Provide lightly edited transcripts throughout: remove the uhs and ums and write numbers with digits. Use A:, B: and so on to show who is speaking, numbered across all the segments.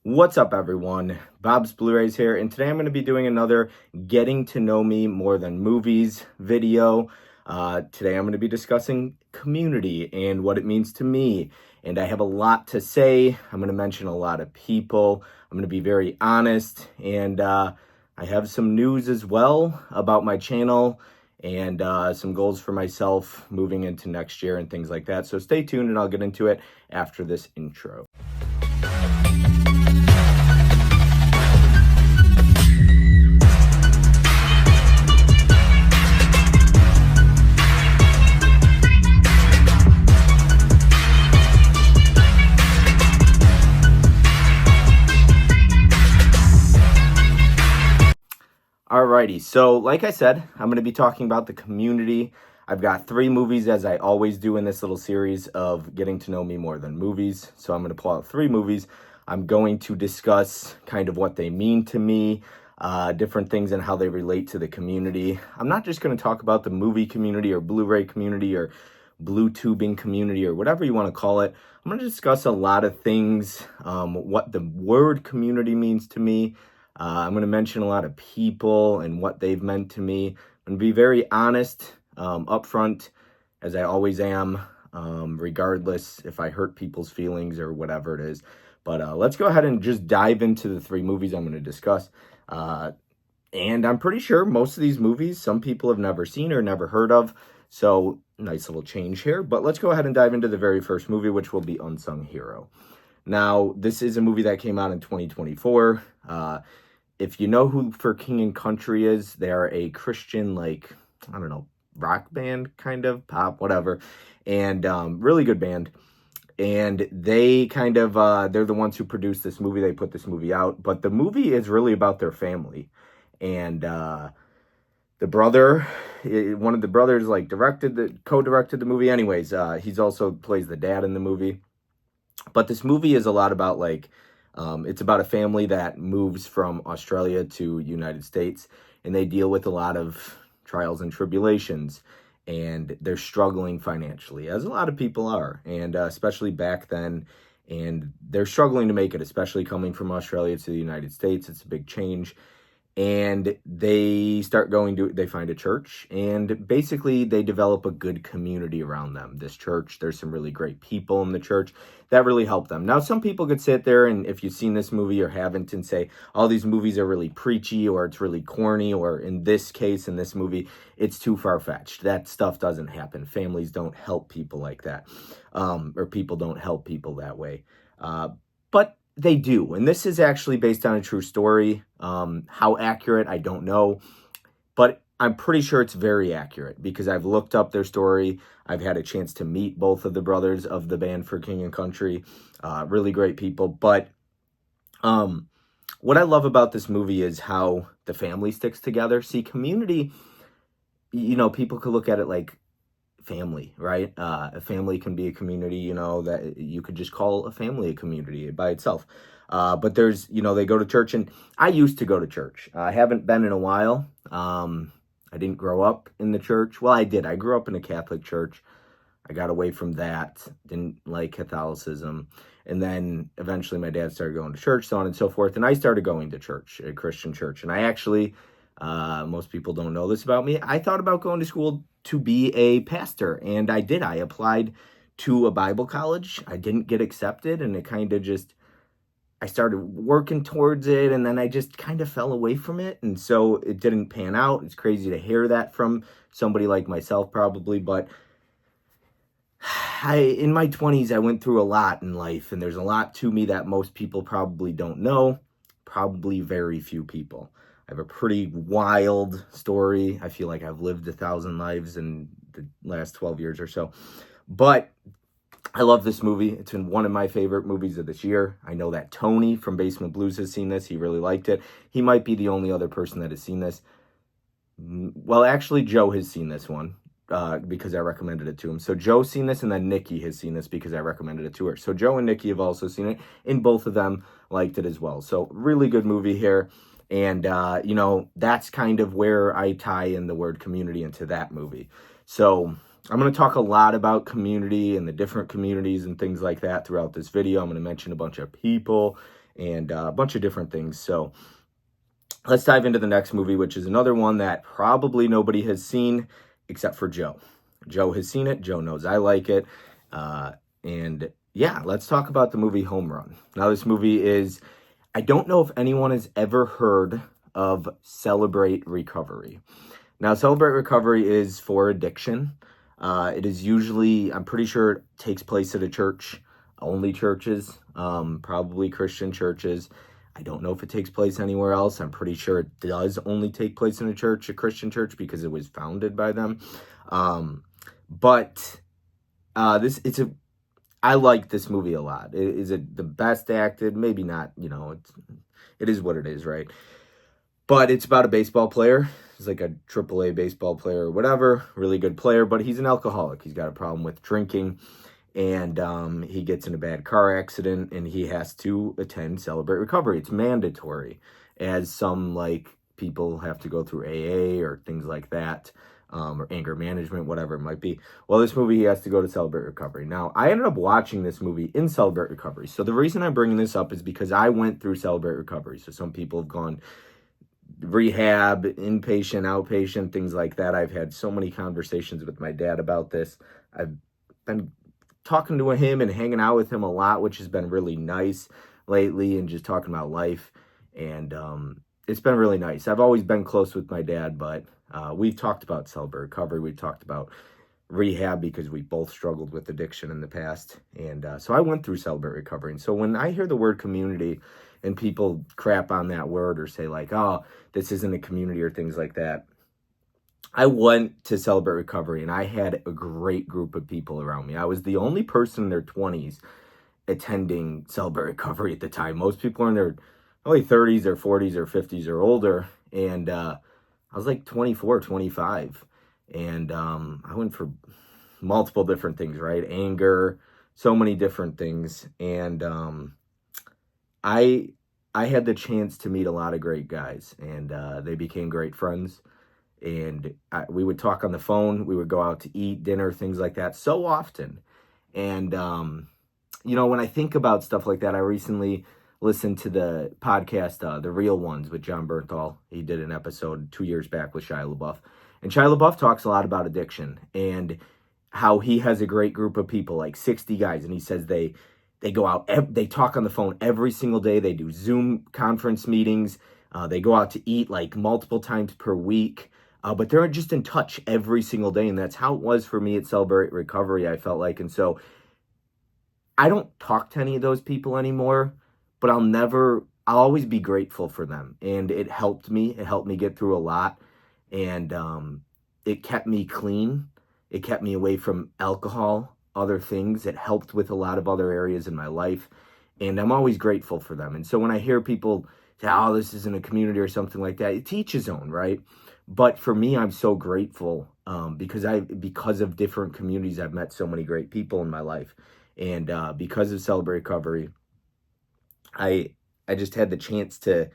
A: What's up, everyone? Bob's Blu-rays here, and today I'm going to be doing another Getting to Know Me More Than Movies video. Today I'm going to be discussing community and what it means to me, and I have a lot to say. I'm going to mention a lot of people. I'm going to be very honest, and I have some news as well about my channel and some goals for myself moving into next year and things like that. So stay tuned, and I'll get into it after this intro. Alrighty, so like I said, I'm going to be talking about the community. I've got 3 movies, as I always do in this little series of Getting to Know Me More Than Movies. So I'm going to pull out 3 movies. I'm going to discuss kind of what they mean to me, different things and how they relate to the community. I'm not just going to talk about the movie community or Blu-ray community or blue tubing community or whatever you want to call it. I'm going to discuss a lot of things, what the word community means to me. I'm going to mention a lot of people and what they've meant to me. I'm going to be very honest, upfront, as I always am, regardless if I hurt people's feelings or whatever it is. But let's go ahead and just dive into the 3 movies I'm going to discuss. And I'm pretty sure most of these movies, some people have never seen or never heard of. So nice little change here. But let's go ahead and dive into the very first movie, which will be Unsung Hero. Now, this is a movie that came out in 2024. If you know who For King and Country is, they are a Christian, I don't know, rock band, kind of, pop, whatever. And really good band. And they kind of, they're the ones who produced this movie. They put this movie out. But the movie is really about their family. And the brother, one of the brothers, co-directed the movie. Anyways, he's also plays the dad in the movie. But this movie is a lot about, it's about a family that moves from Australia to United States, and they deal with a lot of trials and tribulations, and they're struggling financially, as a lot of people are, and especially back then, and they're struggling to make it, especially coming from Australia to the United States. It's a big change. And they they find a church, and basically they develop a good community around them. This church, there's some really great people in the church that really help them. Now, some people could sit there, and if you've seen this movie or haven't, and say, all these movies are really preachy, or it's really corny, or in this case, in this movie, it's too far-fetched. That stuff doesn't happen. Families don't help people like that, or people don't help people that way. But they do, and this is actually based on a true story. How accurate, I don't know, but I'm pretty sure it's very accurate because I've looked up their story. I've had a chance to meet both of the brothers of the band For King and Country. Really great people. But what I love about this movie is how the family sticks together. See, community, people could look at it like family, right? A family can be a community, that you could just call a family a community by itself. But there's, they go to church, and I used to go to church. I haven't been in a while. I didn't grow up in the church. Well, I did. I grew up in a Catholic church. I got away from that, didn't like Catholicism. And then eventually my dad started going to church, so on and so forth. And I started going to church, a Christian church. And I actually, most people don't know this about me, I thought about going to school to be a pastor, and I did. I applied to a Bible college. I didn't get accepted, and it kind of just, I started working towards it, and then I just kind of fell away from it, and so it didn't pan out. It's crazy to hear that from somebody like myself, probably, but in my 20s, I went through a lot in life, and there's a lot to me that most people probably don't know, probably very few people. I have a pretty wild story. I feel like I've lived 1,000 lives in the last 12 years or so. But I love this movie. It's been one of my favorite movies of this year. I know that Tony from Basement Blues has seen this. He really liked it. He might be the only other person that has seen this. Well, actually, Joe has seen this one because I recommended it to him. So Joe's seen this, and then Nikki has seen this because I recommended it to her. So Joe and Nikki have also seen it, and both of them liked it as well. So really good movie here. And, that's kind of where I tie in the word community into that movie. So I'm going to talk a lot about community and the different communities and things like that throughout this video. I'm going to mention a bunch of people and a bunch of different things. So let's dive into the next movie, which is another one that probably nobody has seen except for Joe. Joe has seen it. Joe knows I like it. And yeah, let's talk about the movie Home Run. Now, this movie is, I don't know if anyone has ever heard of Celebrate Recovery. Now, Celebrate Recovery is for addiction. It is usually, I'm pretty sure it takes place at a church, only churches, probably Christian churches. I don't know if it takes place anywhere else. I'm pretty sure it does only take place in a church, a Christian church, because it was founded by them. I like this movie a lot. Is it the best acted? Maybe not. It is what it is, right? But it's about a baseball player. He's like a AAA baseball player or whatever, really good player, but he's an alcoholic. He's got a problem with drinking, and he gets in a bad car accident, and he has to attend Celebrate Recovery. It's mandatory, as some people have to go through AA or things like that, or anger management, whatever it might be. Well, this movie, he has to go to Celebrate Recovery. Now, I ended up watching this movie in Celebrate Recovery. So the reason I'm bringing this up is because I went through Celebrate Recovery. So some people have gone rehab, inpatient, outpatient, things like that. I've had so many conversations with my dad about this. I've been talking to him and hanging out with him a lot, which has been really nice lately, and just talking about life. And it's been really nice. I've always been close with my dad, but we've talked about Celebrate Recovery. We've talked about rehab because we both struggled with addiction in the past. And so I went through Celebrate Recovery. And so when I hear the word community and people crap on that word or say oh, this isn't a community or things like that, I went to Celebrate Recovery and I had a great group of people around me. I was the only person in their 20s attending Celebrate Recovery at the time. Most people are in their early 30s or 40s or 50s or older. And I was like 24, 25. And I went for multiple different things, right? Anger, so many different things. And I had the chance to meet a lot of great guys, and they became great friends. And we would talk on the phone. We would go out to eat, dinner, things like that so often. And, when I think about stuff like that, I recently listened to the podcast, The Real Ones with John Bernthal. He did an episode 2 years back with Shia LaBeouf. And Shia LaBeouf talks a lot about addiction and how he has a great group of people, like 60 guys. And he says they go out, they talk on the phone every single day. They do Zoom conference meetings. They go out to eat multiple times per week. But they're just in touch every single day. And that's how it was for me at Celebrate Recovery, I felt like. And so I don't talk to any of those people anymore, but I'll always be grateful for them. And it helped me. It helped me get through a lot. And it kept me clean. It kept me away from alcohol, other things. It helped with a lot of other areas in my life. And I'm always grateful for them. And so when I hear people say, oh, this isn't a community or something like that, it's each his own, right? But for me, I'm so grateful because of different communities, I've met so many great people in my life. And because of Celebrate Recovery, I just had the chance to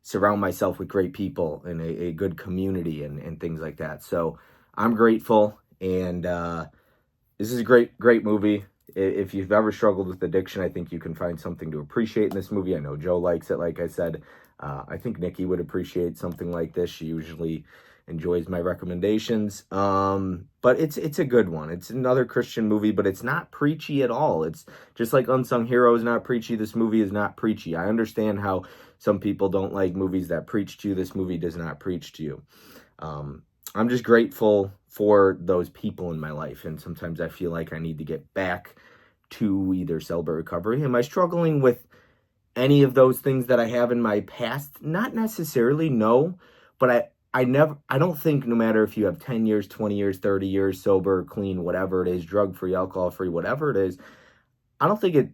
A: surround myself with great people and a good community and things like that. So I'm grateful. And this is a great movie. If you've ever struggled with addiction, I think you can find something to appreciate in this movie. I know Joe likes it, like I said. I think Nikki would appreciate something like this. She usually enjoys my recommendations. But it's a good one. It's another Christian movie, but it's not preachy at all. It's just like Unsung Hero is not preachy. This movie is not preachy. I understand how some people don't like movies that preach to you. This movie does not preach to you. I'm just grateful for those people in my life. And sometimes I feel like I need to get back to either Celebrate Recovery. Am I struggling with any of those things that I have in my past? Not necessarily, no. But I don't think, no matter if you have 10 years, 20 years, 30 years, sober, clean, whatever it is, drug-free, alcohol-free, whatever it is, I don't think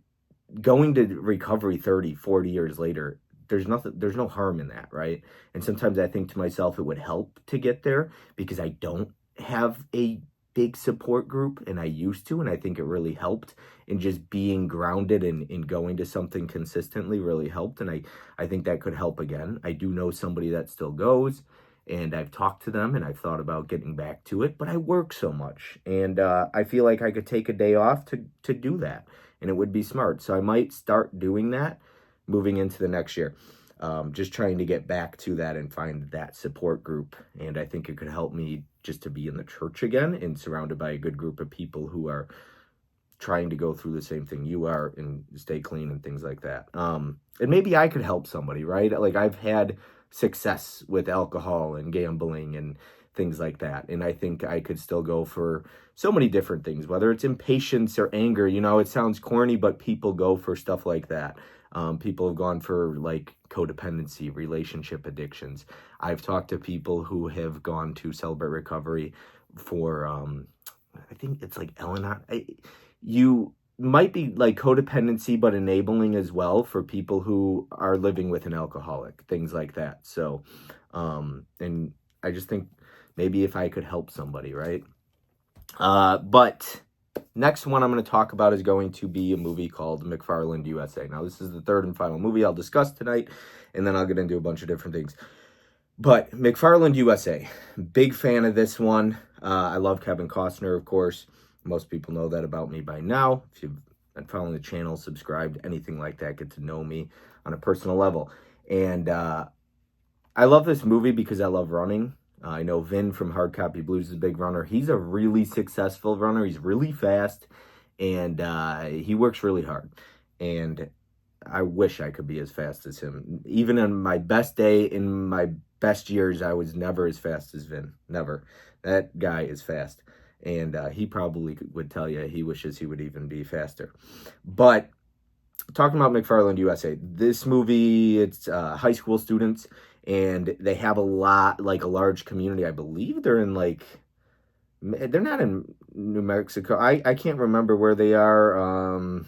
A: going to recovery 30, 40 years later, there's no harm in that, right? And sometimes I think to myself, it would help to get there because I don't have a big support group, and I used to, and I think it really helped. And just being grounded and going to something consistently really helped, and I think that could help again. I do know somebody that still goes, and I've talked to them, and I've thought about getting back to it, but I work so much, and I feel like I could take a day off to do that, and it would be smart. So I might start doing that. moving into the next year. Just trying to get back to that and find that support group. And I think it could help me just to be in the church again and surrounded by a good group of people who are trying to go through the same thing you are and stay clean and things like that. And maybe I could help somebody, right? Like I've had success with alcohol and gambling and things like that. And I think I could still go for so many different things, whether it's impatience or anger. You know, it sounds corny, but people go for stuff like that. People have gone for like codependency, relationship addictions. I've talked to people who have gone to Celebrate Recovery for, I think it's like Ellen. You might be like codependency, but enabling as well for people who are living with an alcoholic, things like that. So, and I just think maybe if I could help somebody, right? But next one I'm going to talk about is going to be a movie called McFarland USA. Now, this is the third and final movie I'll discuss tonight, and then I'll get into a bunch of different things. But McFarland USA, big fan of this one. I love Kevin Costner, of course. Most people know that about me by now. If you've been following the channel, subscribed, anything like that, get to know me on a personal level. And I love this movie because I love running. I know Vin from Hard Copy Blues is a big runner. He's a really successful runner. He's really fast, and he works really hard. And I wish I could be as fast as him. Even on my best day, in my best years, I was never as fast as Vin. Never. That guy is fast. And he probably would tell you he wishes he would even be faster. But talking about McFarland USA, this movie, it's high school students, and they have a large community. I believe they're in they're not in New Mexico. I can't remember where they are. I'm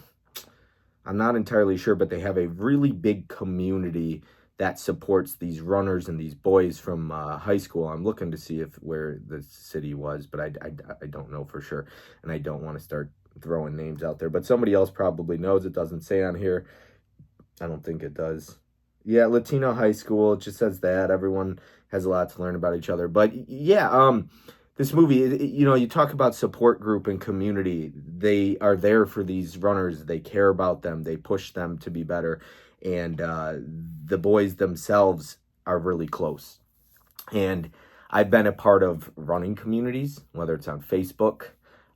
A: not entirely sure, but they have a really big community that supports these runners and these boys from high school. I'm looking to see where the city was, but I don't know for sure, and I don't want to start throwing names out there. But somebody else probably knows. It doesn't say on here. I don't think it does. Yeah, Latino high school. It just says that. Everyone has a lot to learn about each other. But yeah, this movie, you talk about support group and community. They are there for these runners. They care about them. They push them to be better. And the boys themselves are really close. And I've been a part of running communities, whether it's on Facebook.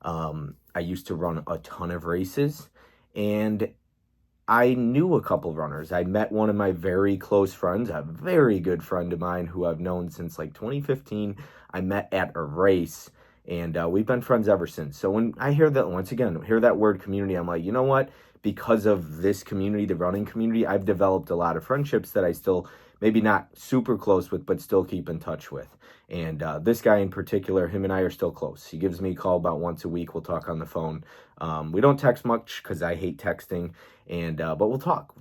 A: I used to run a ton of races, and I knew a couple runners. I met one of my very close friends, a very good friend of mine who I've known since 2015. I met at a race, and we've been friends ever since. So when I hear that word community, I'm like, you know what? Because of this community, the running community, I've developed a lot of friendships that I still maybe not super close with, but still keep in touch with. And this guy in particular, him and I are still close. He gives me a call about once a week. We'll talk on the phone. We don't text much because I hate texting, but we'll talk.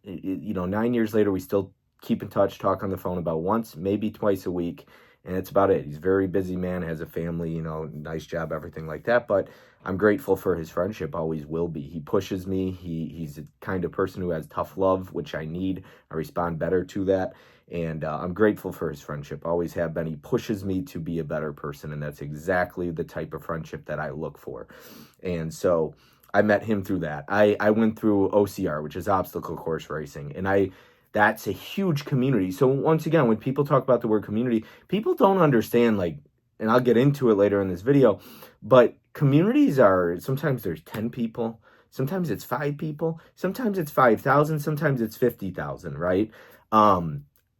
A: 9 years later, we still keep in touch, talk on the phone about once, maybe twice a week. And that's about it. He's a very busy man, has a family, nice job, everything like that. But I'm grateful for his friendship, always will be. He pushes me. He's the kind of person who has tough love, which I need. I respond better to that. And I'm grateful for his friendship, always have been. He pushes me to be a better person, and that's exactly the type of friendship that I look for. And so I met him through that. I went through OCR, which is obstacle course racing, and that's a huge community. So once again, when people talk about the word community, people don't understand, and I'll get into it later in this video, but communities sometimes there's 10 people, sometimes it's 5 people, sometimes it's 5,000, sometimes it's 50,000, right?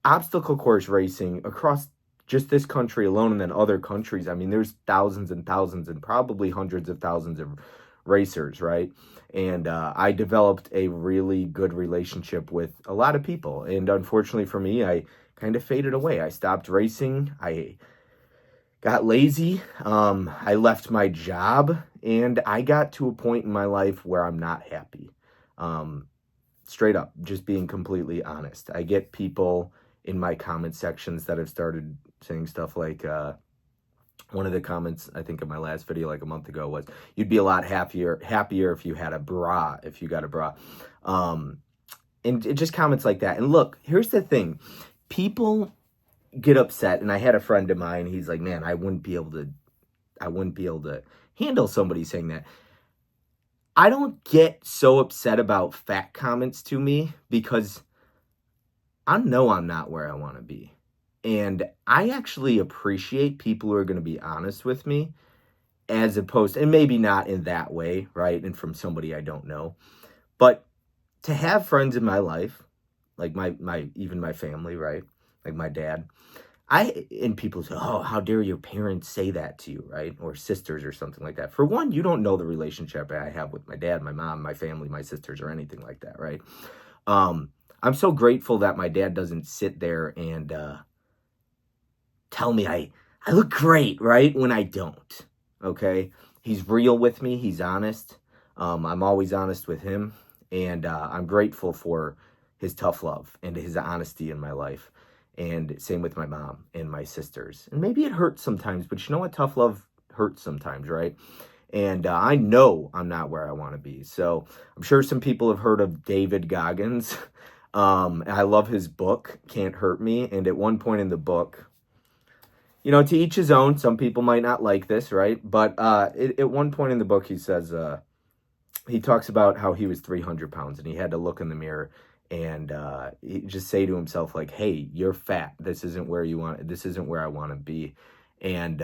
A: Obstacle course racing across just this country alone, and then other countries, there's thousands and thousands and probably hundreds of thousands of racers, right? And I developed a really good relationship with a lot of people. And unfortunately for me, I kind of faded away. I stopped racing. I got lazy. I left my job, and I got to a point in my life where I'm not happy. Straight up, just being completely honest. I get people in my comment sections that have started saying stuff like, one of the comments, I think in my last video like a month ago, was, you'd be a lot happier if you had a bra, if you got a bra. And it just comments like that. And look, here's the thing. People get upset, and I had a friend of mine, he's like, man, I wouldn't be able to handle somebody saying that. I don't get so upset about fat comments to me because I know I'm not where I want to be. And I actually appreciate people who are going to be honest with me as opposed, and maybe not in that way, right? And from somebody I don't know. But to have friends in my life, like my even my family, right? Like my dad, and people say, "Oh, how dare your parents say that to you," right? Or sisters or something like that. For one, you don't know the relationship I have with my dad, my mom, my family, my sisters, or anything like that, right? Um, I'm so grateful that my dad doesn't sit there and tell me I look great, right? When I don't. Okay? He's real with me, he's honest. I'm always honest with him, and I'm grateful for his tough love and his honesty in my life. And same with my mom and my sisters. And maybe it hurts sometimes, but you know what? Tough love hurts sometimes, right? And I know I'm not where I want to be. So I'm sure some people have heard of David Goggins. I love his book, Can't Hurt Me. And at one point in the book, to each his own. Some people might not like this, right? But at one point in the book, he says, he talks about how he was 300 pounds and he had to look in the mirror and he just say to himself, like, hey, you're fat. This isn't where I want to be. And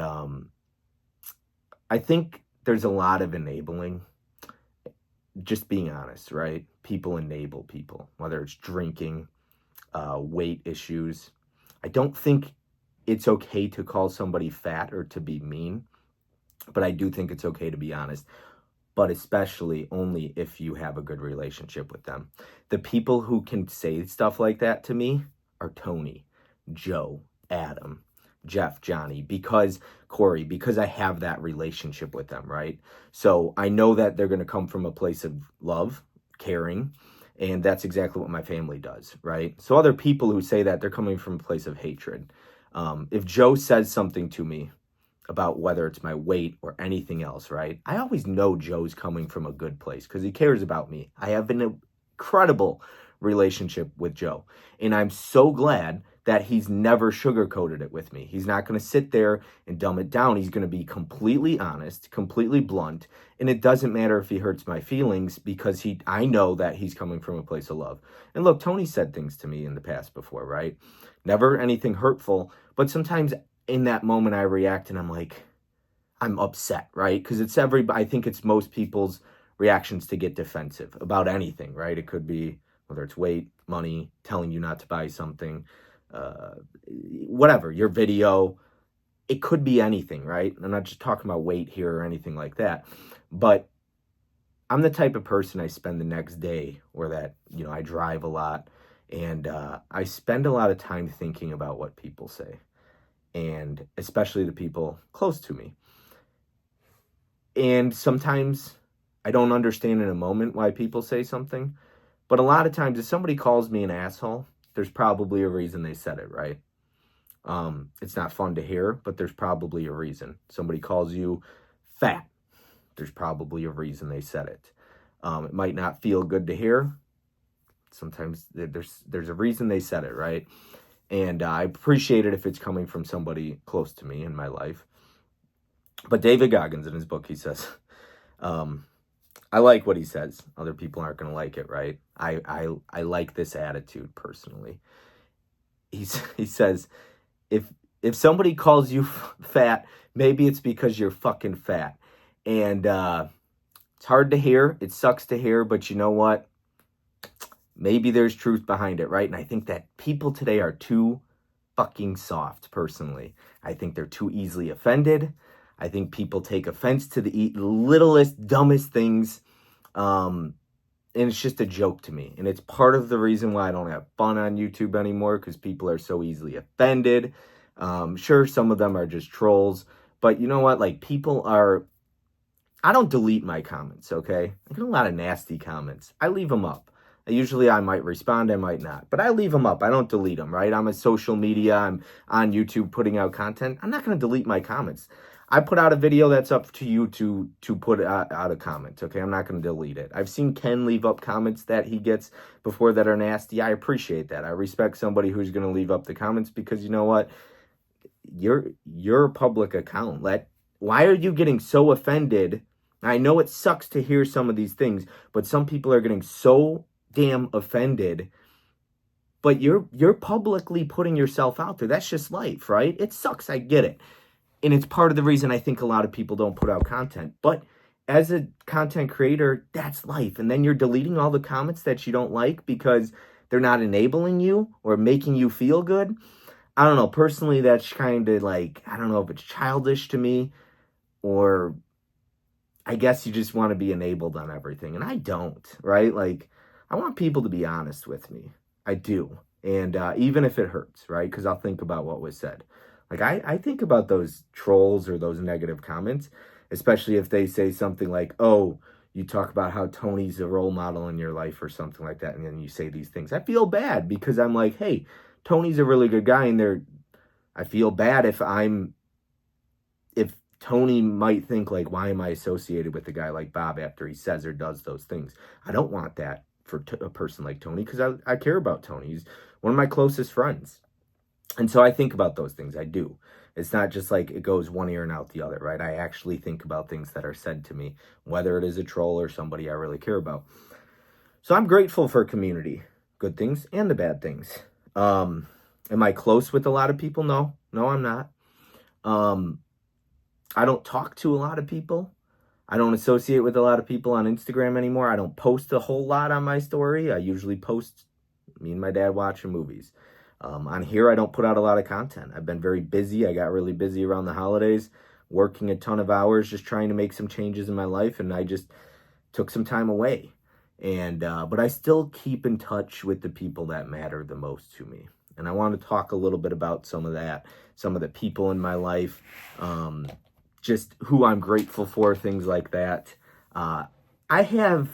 A: I think there's a lot of enabling, just being honest, right? People enable people, whether it's drinking, weight issues. I don't think it's okay to call somebody fat or to be mean, but I do think it's okay to be honest, but especially only if you have a good relationship with them. The people who can say stuff like that to me are Tony, Joe, Adam, Jeff, Johnny, Corey, because I have that relationship with them, right? So I know that they're going to come from a place of love, caring, and that's exactly what my family does, right? So other people who say that, they're coming from a place of hatred. If Joe says something to me about whether it's my weight or anything else, right? I always know Joe's coming from a good place because he cares about me. I have an incredible relationship with Joe. And I'm so glad that he's never sugarcoated it with me. He's not going to sit there and dumb it down. He's going to be completely honest, completely blunt. And it doesn't matter if he hurts my feelings because I know that he's coming from a place of love. And look, Tony said things to me in the past before, right? Never anything hurtful, but sometimes in that moment I react and I'm like, I'm upset, right? Because I think it's most people's reactions to get defensive about anything, right? It could be whether it's weight, money, telling you not to buy something, whatever, your video. It could be anything, right? I'm not just talking about weight here or anything like that, but I'm the type of person I spend the next day or that, I drive a lot and I spend a lot of time thinking about what people say, and especially the people close to me. And sometimes I don't understand in a moment why people say something, but a lot of times if somebody calls me an asshole, there's probably a reason they said it, right? It's not fun to hear, but there's probably a reason. Somebody calls you fat, there's probably a reason they said it. It might not feel good to hear. Sometimes there's a reason they said it, right? And I appreciate it if it's coming from somebody close to me in my life. But David Goggins, in his book, he says, I like what he says. Other people aren't going to like it, right? I like this attitude personally. He says, if somebody calls you fat, maybe it's because you're fucking fat. And it's hard to hear. It sucks to hear, but you know what? Maybe there's truth behind it, right? And I think that people today are too fucking soft, personally. I think they're too easily offended. I think people take offense to the littlest, dumbest things. And it's just a joke to me. And it's part of the reason why I don't have fun on YouTube anymore, because people are so easily offended. Sure, some of them are just trolls. But you know what? Like, I don't delete my comments, okay? I get a lot of nasty comments. I leave them up. Usually I might respond, I might not. But I leave them up. I don't delete them, right? I'm on social media. I'm on YouTube putting out content. I'm not going to delete my comments. I put out a video, that's up to you to put out a comment, okay? I'm not going to delete it. I've seen Ken leave up comments that he gets before that are nasty. I appreciate that. I respect somebody who's going to leave up the comments because you know what? You're a public account. Why are you getting so offended I know it sucks to hear some of these things, but some people are getting so damn offended. But you're publicly putting yourself out there. That's just life, right? It sucks. I get it. And it's part of the reason I think a lot of people don't put out content. But as a content creator, that's life. And then you're deleting all the comments that you don't like because they're not enabling you or making you feel good. I don't know. Personally, that's kind of like, I don't know if it's childish to me, or I guess you just want to be enabled on everything. And I don't, right? Like, I want people to be honest with me. I do. And even if it hurts, right? Because I'll think about what was said. Like, I think about those trolls or those negative comments, especially if they say something like, oh, you talk about how Tony's a role model in your life or something like that. And then you say these things. I feel bad because I'm like, hey, Tony's a really good guy. And I feel bad if Tony might think like, why am I associated with a guy like Bob after he says or does those things? I don't want that for a person like Tony because I care about Tony. He's one of my closest friends. And so I think about those things. I do. It's not just like it goes one ear and out the other, right? I actually think about things that are said to me, whether it is a troll or somebody I really care about. So I'm grateful for community, good things and the bad things. Am I close with a lot of people? No, I'm not. I don't talk to a lot of people. I don't associate with a lot of people on Instagram anymore. I don't post a whole lot on my story. I usually post me and my dad watching movies. On here, I don't put out a lot of content. I've been very busy. I got really busy around the holidays, working a ton of hours, just trying to make some changes in my life, and I just took some time away. And but I still keep in touch with the people that matter the most to me. And I want to talk a little bit about some of that, some of the people in my life, just who I'm grateful for, things like that. I'm going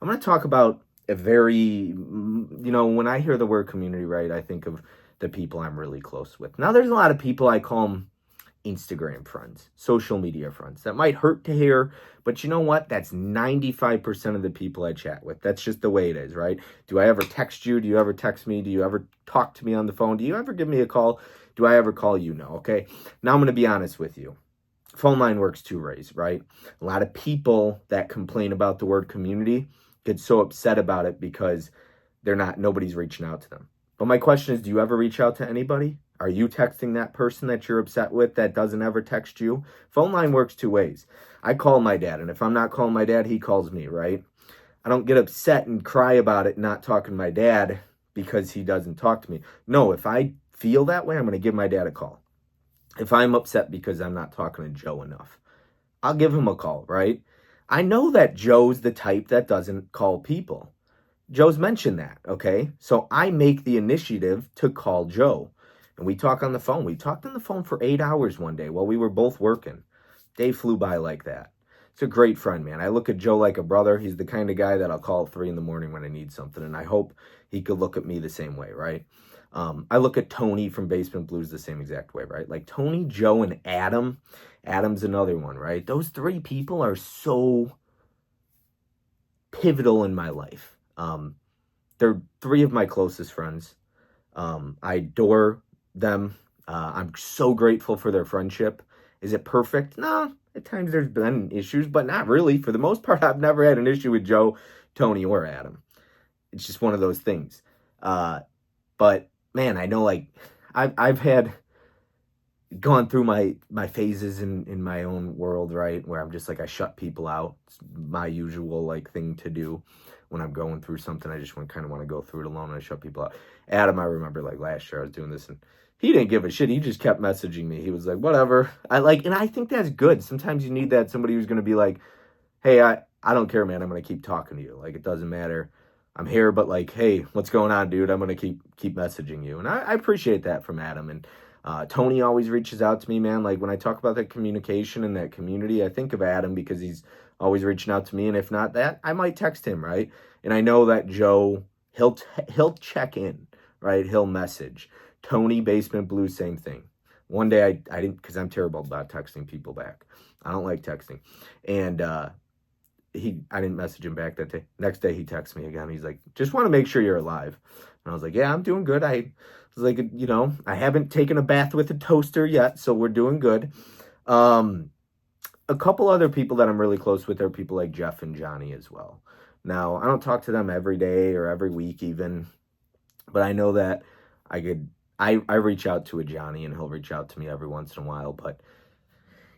A: to talk about a very, when I hear the word community, right, I think of the people I'm really close with. Now, there's a lot of people, I call them Instagram friends, social media friends. That might hurt to hear, but you know what? That's 95% of the people I chat with. That's just the way it is, right? Do I ever text you? Do you ever text me? Do you ever talk to me on the phone? Do you ever give me a call? Do I ever call you? No, okay? Now I'm going to be honest with you. Phone line works two ways, right? A lot of people that complain about the word community get so upset about it because nobody's reaching out to them. But my question is, do you ever reach out to anybody? Are you texting that person that you're upset with that doesn't ever text you? Phone line works two ways. I call my dad, and if I'm not calling my dad, he calls me, right? I don't get upset and cry about it not talking to my dad because he doesn't talk to me. No, if I feel that way, I'm going to give my dad a call. If I'm upset because I'm not talking to Joe enough, I'll give him a call, right? I know that Joe's the type that doesn't call people. Joe's mentioned that, okay? So I make the initiative to call Joe. And we talk on the phone. We talked on the phone for 8 hours one day while we were both working. Day flew by like that. It's a great friend, man. I look at Joe like a brother. He's the kind of guy that I'll call at 3 a.m. when I need something. And I hope he could look at me the same way, right? I look at Tony from Basement Blues the same exact way, right? Like Tony, Joe, and Adam. Adam's another one, right? Those three people are so pivotal in my life. They're three of my closest friends. I adore them. I'm so grateful for their friendship. Is it perfect? No. At times there's been issues, but not really. For the most part, I've never had an issue with Joe, Tony, or Adam. It's just one of those things. But man, I know like I've gone through my phases in my own world, right? Where I'm just like, I shut people out. It's my usual like thing to do when I'm going through something. I just kind of want to go through it alone and I shut people out. Adam, I remember like last year I was doing this and he didn't give a shit. He just kept messaging me. He was like, whatever. And I think that's good. Sometimes you need that, somebody who's going to be like, hey, I don't care, man. I'm going to keep talking to you. Like, it doesn't matter. I'm here, but like, hey, what's going on, dude? I'm going to keep messaging you. And I appreciate that from Adam. And Tony always reaches out to me, man. Like when I talk about that communication and that community, I think of Adam because he's always reaching out to me. And if not that, I might text him, right? And I know that Joe, he'll check in, right? He'll message. Tony, Basement Blues, same thing. One day I didn't, because I'm terrible about texting people back. I don't like texting. And I didn't message him back that day. Next day he texts me again. He's like, just want to make sure you're alive. And I was like, yeah, I'm doing good. I was like, I haven't taken a bath with a toaster yet, so we're doing good. a couple other people that I'm really close with are people like Jeff and Johnny as well. Now, I don't talk to them every day or every week even, but I know that I reach out to a Johnny and he'll reach out to me every once in a while. But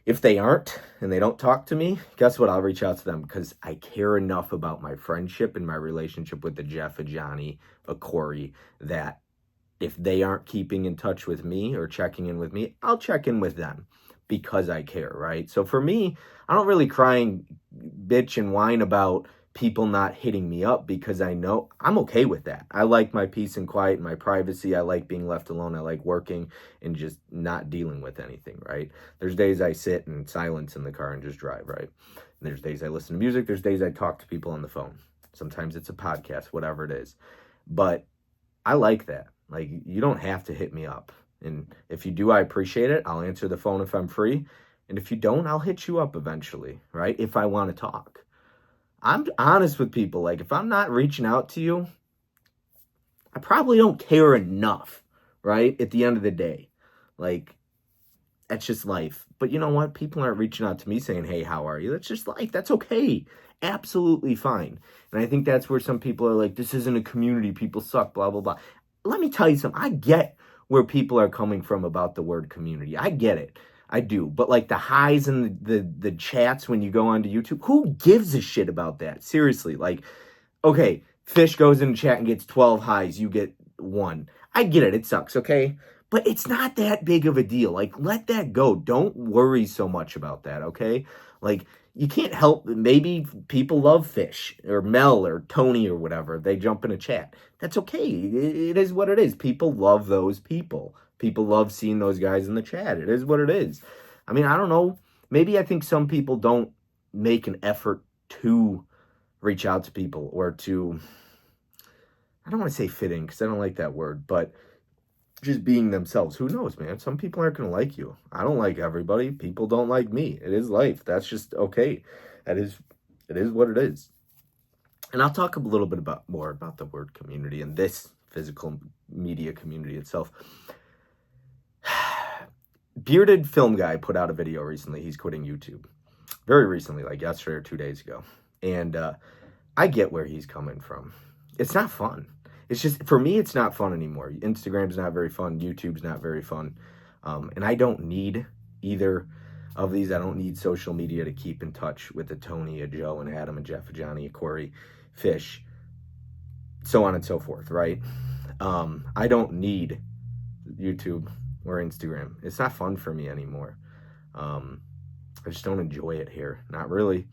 A: if they aren't and they don't talk to me, guess what? I'll reach out to them because I care enough about my friendship and my relationship with the Jeff, a Johnny, a Corey, that if they aren't keeping in touch with me or checking in with me, I'll check in with them because I care, right? So for me, I don't really cry and bitch and whine about people not hitting me up because I know I'm okay with that. I like my peace and quiet and my privacy. I like being left alone. I like working and just not dealing with anything, right? There's days I sit in silence in the car and just drive, right? And there's days I listen to music. There's days I talk to people on the phone. Sometimes it's a podcast, whatever it is. But I like that. Like, you don't have to hit me up. And if you do, I appreciate it. I'll answer the phone if I'm free. And if you don't, I'll hit you up eventually, right? If I want to talk. I'm honest with people. Like, if I'm not reaching out to you, I probably don't care enough, right? At the end of the day. Like, that's just life. But you know what? People aren't reaching out to me saying, hey, how are you? That's just life. That's okay. Absolutely fine. And I think that's where some people are like, this isn't a community. People suck, blah, blah, blah. Let me tell you something. I get where people are coming from about the word community. I get it. I do. But like the highs and the chats when you go onto YouTube, who gives a shit about that? Seriously. Like, okay, Fish goes in the chat and gets 12 highs. You get 1. I get it. It sucks, okay? But it's not that big of a deal. Like, let that go. Don't worry so much about that, okay? Like, you can't help, maybe people love Fish or Mel or Tony or whatever. They jump in a chat. That's okay. It is what it is. People love those people. People love seeing those guys in the chat. It is what it is. I mean, I don't know. Maybe I think some people don't make an effort to reach out to people or to, I don't want to say fit in because I don't like that word, but just being themselves. Who knows, man? Some people aren't going to like you. I don't like everybody. People don't like me. It is life. That's just okay. It is what it is. And I'll talk a little bit more about the word community and this physical media community itself. Bearded Film Guy put out a video recently. He's quitting YouTube. Very recently, like yesterday or 2 days ago. And I get where he's coming from. It's not fun. It's just, for me, it's not fun anymore. Instagram's not very fun. YouTube's not very fun. And I don't need either of these. I don't need social media to keep in touch with a Tony, a Joe, and Adam, and Jeff, a Johnny, a Corey, Fish, so on and so forth, right? I don't need YouTube or Instagram. It's not fun for me anymore. I just don't enjoy it here. Not really.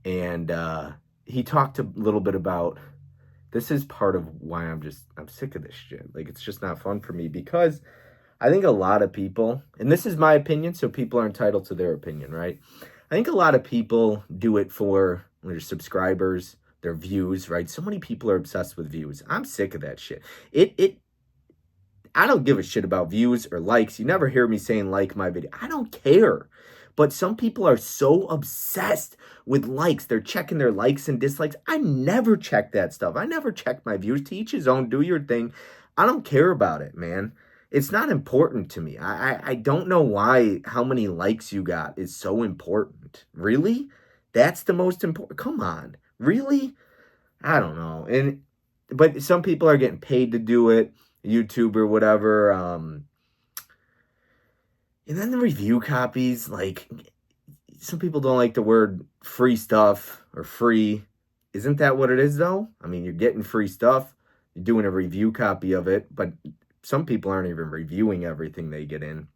A: And he talked a little bit about, this is part of why I'm sick of this shit. Like, it's just not fun for me because I think a lot of people, and this is my opinion, so people are entitled to their opinion, right? I think a lot of people do it for their subscribers, their views, right? So many people are obsessed with views. I'm sick of that shit. I don't give a shit about views or likes. You never hear me saying like my video. I don't care. But some people are so obsessed with likes. They're checking their likes and dislikes. I never check that stuff. I never check my views. To each his own. Do your thing. I don't care about it, man. It's not important to me. I don't know why how many likes you got is so important. Really? That's the most important. Come on. Really? I don't know. But some people are getting paid to do it. YouTube or whatever. And then the review copies, like, some people don't like the word free stuff or free. Isn't that what it is, though? I mean, you're getting free stuff. You're doing a review copy of it, but some people aren't even reviewing everything they get in.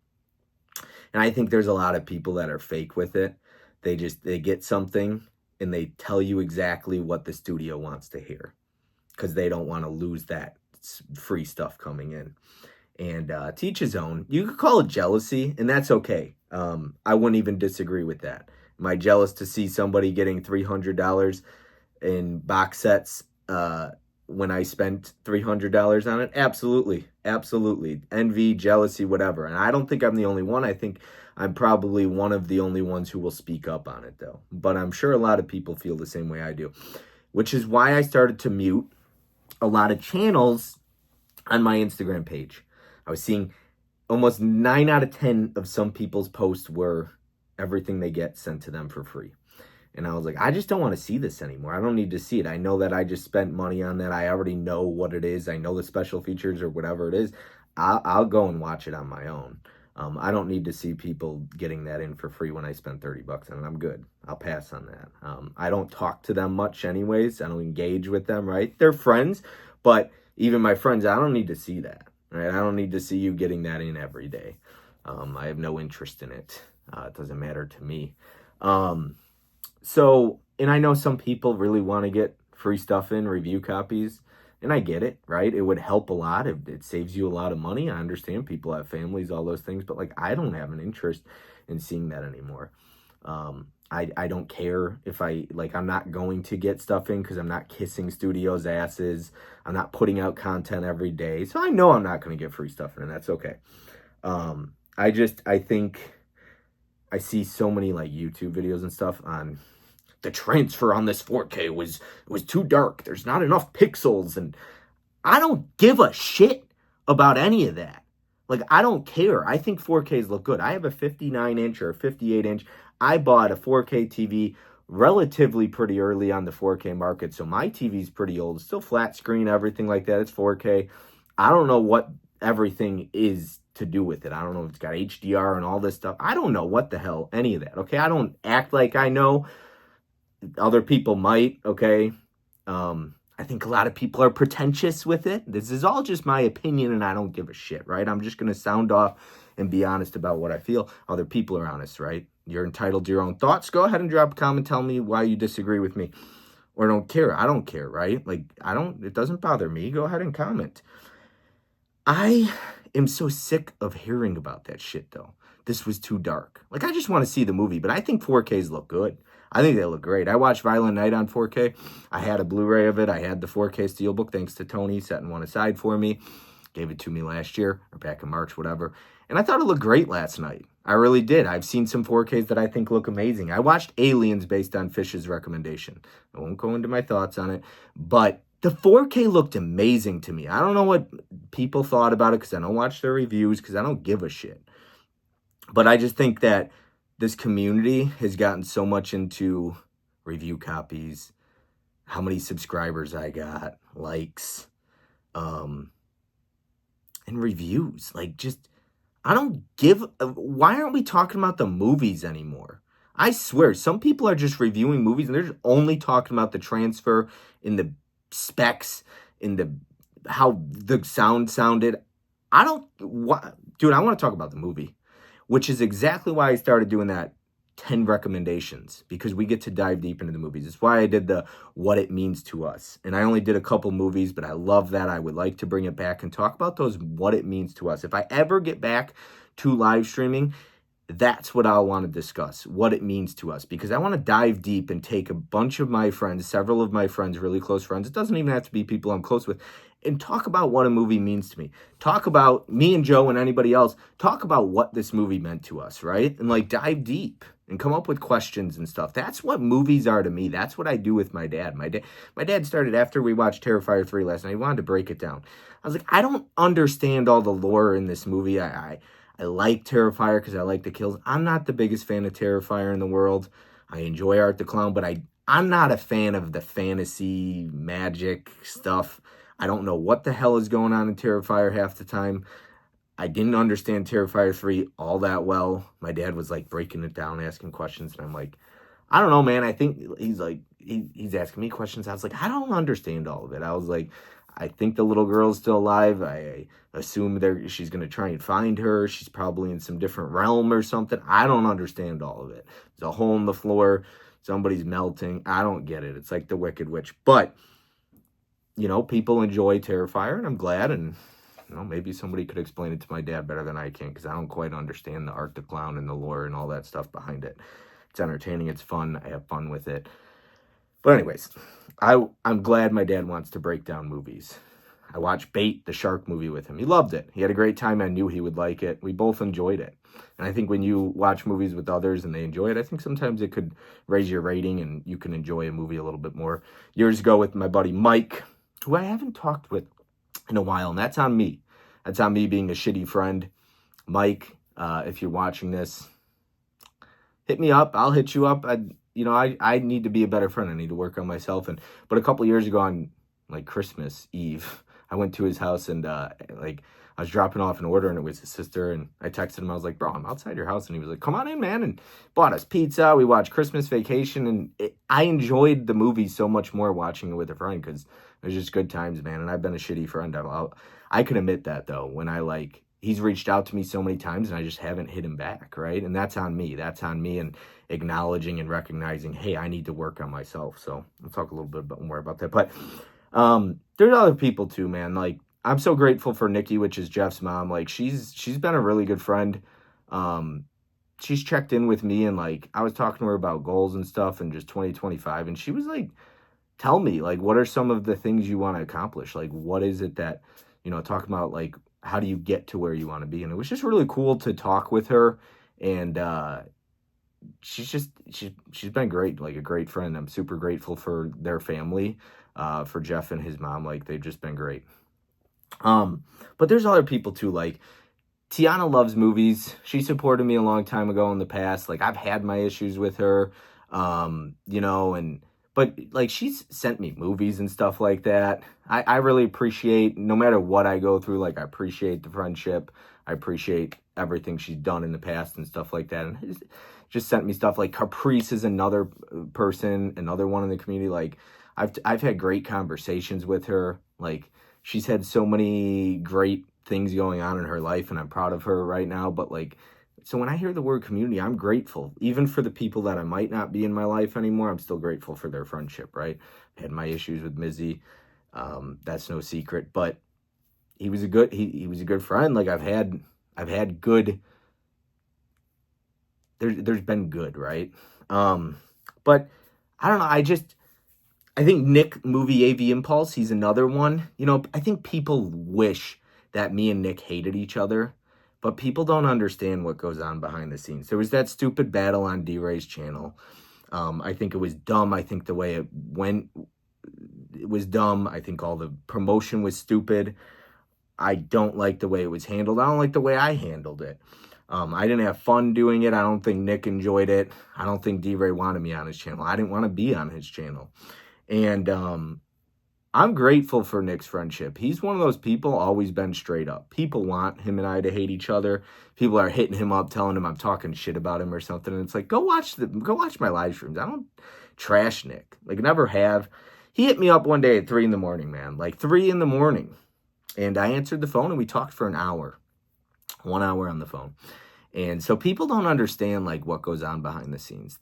A: And I think there's a lot of people that are fake with it. They get something and they tell you exactly what the studio wants to hear because they don't want to lose that free stuff coming in. And teach his own. You could call it jealousy, and that's okay. I wouldn't even disagree with that. Am I jealous to see somebody getting $300 in box sets when I spent $300 on it? Absolutely. Absolutely. Envy, jealousy, whatever. And I don't think I'm the only one. I think I'm probably one of the only ones who will speak up on it, though. But I'm sure a lot of people feel the same way I do, which is why I started to mute a lot of channels on my Instagram page. I was seeing almost 9 out of 10 of some people's posts were everything they get sent to them for free. And I was like, I just don't want to see this anymore. I don't need to see it. I know that I just spent money on that. I already know what it is. I know the special features or whatever it is. I'll go and watch it on my own. I don't need to see people getting that in for free when I spend $30 on it. I'm good. I'll pass on that. I don't talk to them much anyways. I don't engage with them, right? They're friends, but even my friends, I don't need to see that, right? I don't need to see you getting that in every day. I have no interest in it. It doesn't matter to me. So, and I know some people really want to get free stuff in, review copies, and I get it, right? It would help a lot. It saves you a lot of money. I understand people have families, all those things, but like, I don't have an interest in seeing that anymore. I don't care if I'm not going to get stuff in because I'm not kissing studios' asses. I'm not putting out content every day. So I know I'm not going to get free stuff in, and that's okay. I think I see so many like YouTube videos and stuff on the transfer on this 4K was too dark. There's not enough pixels. And I don't give a shit about any of that. Like, I don't care. I think 4Ks look good. I have a 59-inch or a 58-inch. I bought a 4K TV relatively pretty early on the 4K market. So my TV's pretty old. It's still flat screen, everything like that. It's 4K. I don't know what everything is to do with it. I don't know if it's got HDR and all this stuff. I don't know what the hell any of that. Okay, I don't act like I know. Other people might. Okay, I think a lot of people are pretentious with it. This is all just my opinion, and I don't give a shit, right? I'm just gonna sound off and be honest about what I feel. Other people are honest, right? You're entitled to your own thoughts. Go ahead and drop a comment. Tell me why you disagree with me, or don't care. I don't care, right? Like, it doesn't bother me. Go ahead and comment. I am so sick of hearing about that shit, though. This was too dark. Like, I just want to see the movie, but I think 4Ks look good. I think they look great. I watched Violent Night on 4K. I had a Blu-ray of it. I had the 4K Steelbook, thanks to Tony setting one aside for me. Gave it to me last year, or back in March, whatever. And I thought it looked great last night. I really did. I've seen some 4Ks that I think look amazing. I watched Aliens based on Fish's recommendation. I won't go into my thoughts on it, but the 4K looked amazing to me. I don't know what people thought about it because I don't watch their reviews because I don't give a shit. But I just think that this community has gotten so much into review copies, how many subscribers I got, likes, and reviews. Like, just, I don't give, why aren't we talking about the movies anymore? I swear, some people are just reviewing movies and they're just only talking about the transfer in the specs, in the how the sound sounded. Dude, I want to talk about the movie, which is exactly why I started doing that 10 recommendations, because we get to dive deep into the movies. It's why I did the what it means to us. And I only did a couple movies, but I love that. I would like to bring it back and talk about those what it means to us. If I ever get back to live streaming, that's what I'll want to discuss, what it means to us, because I want to dive deep and take a bunch of my friends, several of my friends, really close friends. It doesn't even have to be people I'm close with, and talk about what a movie means to me. Talk about me and Joe and anybody else. Talk about what this movie meant to us, right? And like dive deep and come up with questions and stuff. That's what movies are to me. That's what I do with my dad. My dad started after we watched Terrifier 3 last night. He wanted to break it down. I was like, I don't understand all the lore in this movie. I like Terrifier because I like the kills. I'm not the biggest fan of Terrifier in the world. I enjoy Art the Clown, but I'm not a fan of the fantasy magic stuff. I don't know what the hell is going on in Terrifier half the time. I didn't understand Terrifier 3 all that well. My dad was like breaking it down, asking questions, and I'm like, I don't know, man. I think he's like, he's asking me questions. I was like, I don't understand all of it. I was like, I think the little girl's still alive. I assume she's going to try and find her. She's probably in some different realm or something. I don't understand all of it. There's a hole in the floor. Somebody's melting. I don't get it. It's like the Wicked Witch. But, you know, people enjoy Terrifier, and I'm glad. And, you know, maybe somebody could explain it to my dad better than I can, because I don't quite understand the Art the Clown and the lore and all that stuff behind it. It's entertaining. It's fun. I have fun with it. But anyways, I'm glad my dad wants to break down movies. I watched Bait, the shark movie, with him. He loved it. He had a great time. I knew he would like it. We both enjoyed it. And I think when you watch movies with others and they enjoy it, I think sometimes it could raise your rating and you can enjoy a movie a little bit more. Years ago with my buddy Mike, who I haven't talked with in a while, and that's on me. That's on me being a shitty friend. Mike, if you're watching this, hit me up. I'll hit you up. I need to be a better friend. I need to work on myself. But a couple years ago on like Christmas Eve, I went to his house and like I was dropping off an order and it was his sister, and I texted him. I was like, bro, I'm outside your house. And he was like, come on in, man. And bought us pizza. We watched Christmas Vacation, and I enjoyed the movie so much more watching it with a friend because it was just good times, man. And I've been a shitty friend. I can admit that though, when he's reached out to me so many times and I just haven't hit him back, right? And that's on me. That's on me, and acknowledging and recognizing, hey, I need to work on myself. So I'll talk a little bit more about that. But there's other people too, man. Like, I'm so grateful for Nikki, which is Jeff's mom. Like, she's been a really good friend. She's checked in with me, and like I was talking to her about goals and stuff and just 2025, and she was like, tell me, like, what are some of the things you want to accomplish? Like, what is it that, talking about, like, how do you get to where you want to be? And it was just really cool to talk with her, and she's been great, like a great friend. I'm super grateful for their family, for Jeff and his mom. Like, they've just been great. But there's other people too, like Tiana loves movies. She supported me a long time ago in the past. Like, I've had my issues with her, but like she's sent me movies and stuff like that. I really appreciate, no matter what I go through, like I appreciate the friendship. I appreciate everything she's done in the past and stuff like that. And just sent me stuff. Like Caprice is another person, another one in the community. Like I've had great conversations with her. Like, she's had so many great things going on in her life, and I'm proud of her right now. But like, so when I hear the word community, I'm grateful. Even for the people that I might not be in my life anymore, I'm still grateful for their friendship, right? I had my issues with Mizzy. That's no secret. But he was a good friend. Like, I've had good, there's been good, right? But I don't know, I think Nick, movie AV Impulse, he's another one. I think people wish that me and Nick hated each other, but people don't understand what goes on behind the scenes. There was that stupid battle on D-Ray's channel. I think it was dumb. I think the way it went, it was dumb. I think all the promotion was stupid. I don't like the way it was handled. I don't like the way I handled it. I didn't have fun doing it. I don't think Nick enjoyed it. I don't think D-Ray wanted me on his channel. I didn't want to be on his channel. And I'm grateful for Nick's friendship. He's one of those people, always been straight up. People want him and I to hate each other. People are hitting him up, telling him I'm talking shit about him or something. And it's like, go watch my live streams. I don't trash Nick. Like, never have. He hit me up one day at 3 in the morning, man. Like 3 in the morning. And I answered the phone and we talked for an hour. 1 hour on the phone. And so people don't understand, like, what goes on behind the scenes.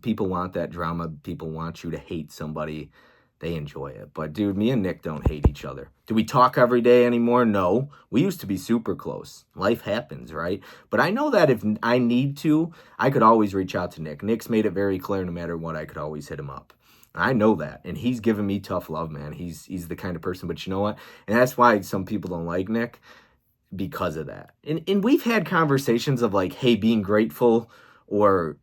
A: People want that drama. People want you to hate somebody. They enjoy it. But, dude, me and Nick don't hate each other. Do we talk every day anymore? No. We used to be super close. Life happens, right? But I know that if I need to, I could always reach out to Nick. Nick's made it very clear, no matter what, I could always hit him up. I know that. And he's given me tough love, man. He's the kind of person. But you know what? And that's why some people don't like Nick. Because of that. And we've had conversations of like, hey, being grateful or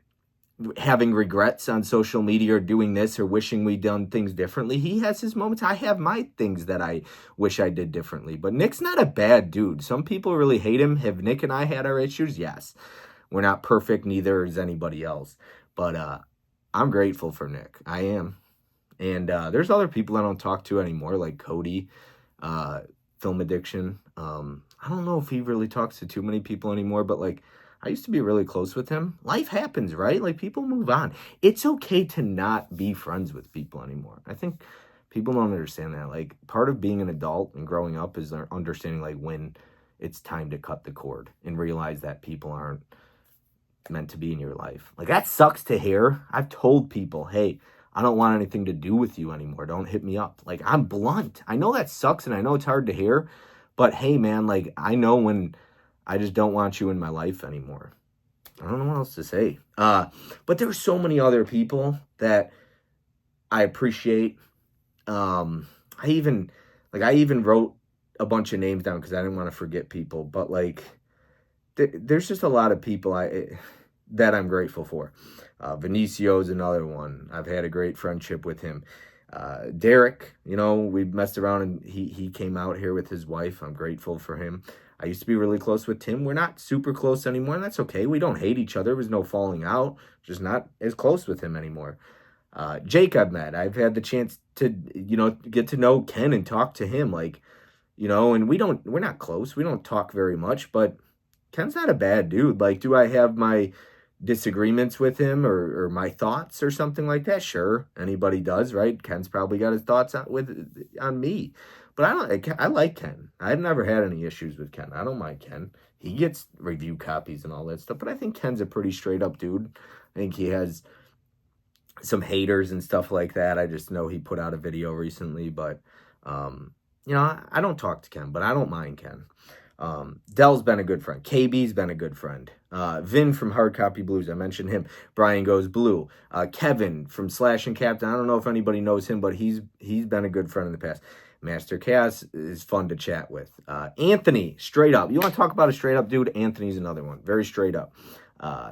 A: having regrets on social media or doing this or wishing we'd done things differently. He has his moments. I have my things that I wish I did differently. But Nick's not a bad dude. Some people really hate him. Have Nick and I had our issues? Yes. We're not perfect. Neither is anybody else. But I'm grateful for Nick. I am. And there's other people I don't talk to anymore, like Cody, Film Addiction. I don't know if he really talks to too many people anymore, but like, I used to be really close with him. Life happens, right? Like, people move on. It's okay to not be friends with people anymore. I think people don't understand that. Like, part of being an adult and growing up is understanding like when it's time to cut the cord and realize that people aren't meant to be in your life. Like, that sucks to hear. I've told people, hey, I don't want anything to do with you anymore. Don't hit me up. Like, I'm blunt. I know that sucks and I know it's hard to hear. But hey, man, like, I know when I just don't want you in my life anymore. I don't know what else to say. But there's so many other people that I appreciate. I even wrote a bunch of names down because I didn't want to forget people. But like, there's just a lot of people that I'm grateful for. Vinicio is another one. I've had a great friendship with him. Derek, we messed around and he came out here with his wife. I'm grateful for him. I used to be really close with Tim. We're not super close anymore, and that's okay. We don't hate each other. There was no falling out. Just not as close with him anymore. Jake I've met. I've had the chance to, get to know Ken and talk to him. And we're not close. We don't talk very much, but Ken's not a bad dude. Do I have my disagreements with him or my thoughts or something like that? Sure, anybody does, right? Ken's probably got his thoughts on me, but I like Ken. I've never had any issues with Ken. I don't mind Ken. He gets review copies and all that stuff, but I think Ken's a pretty straight up dude. I think he has some haters and stuff like that. I just know he put out a video recently, but I don't talk to Ken, but I don't mind Ken. Dell's been a good friend. KB's been a good friend. Vin from Hard Copy Blues, I mentioned him. Brian Goes Blue. Kevin from Slash and Captain, I don't know if anybody knows him, but he's been a good friend in the past. Master Chaos is fun to chat with. Anthony, straight up. You want to talk about a straight up dude? Anthony's another one. Very straight up.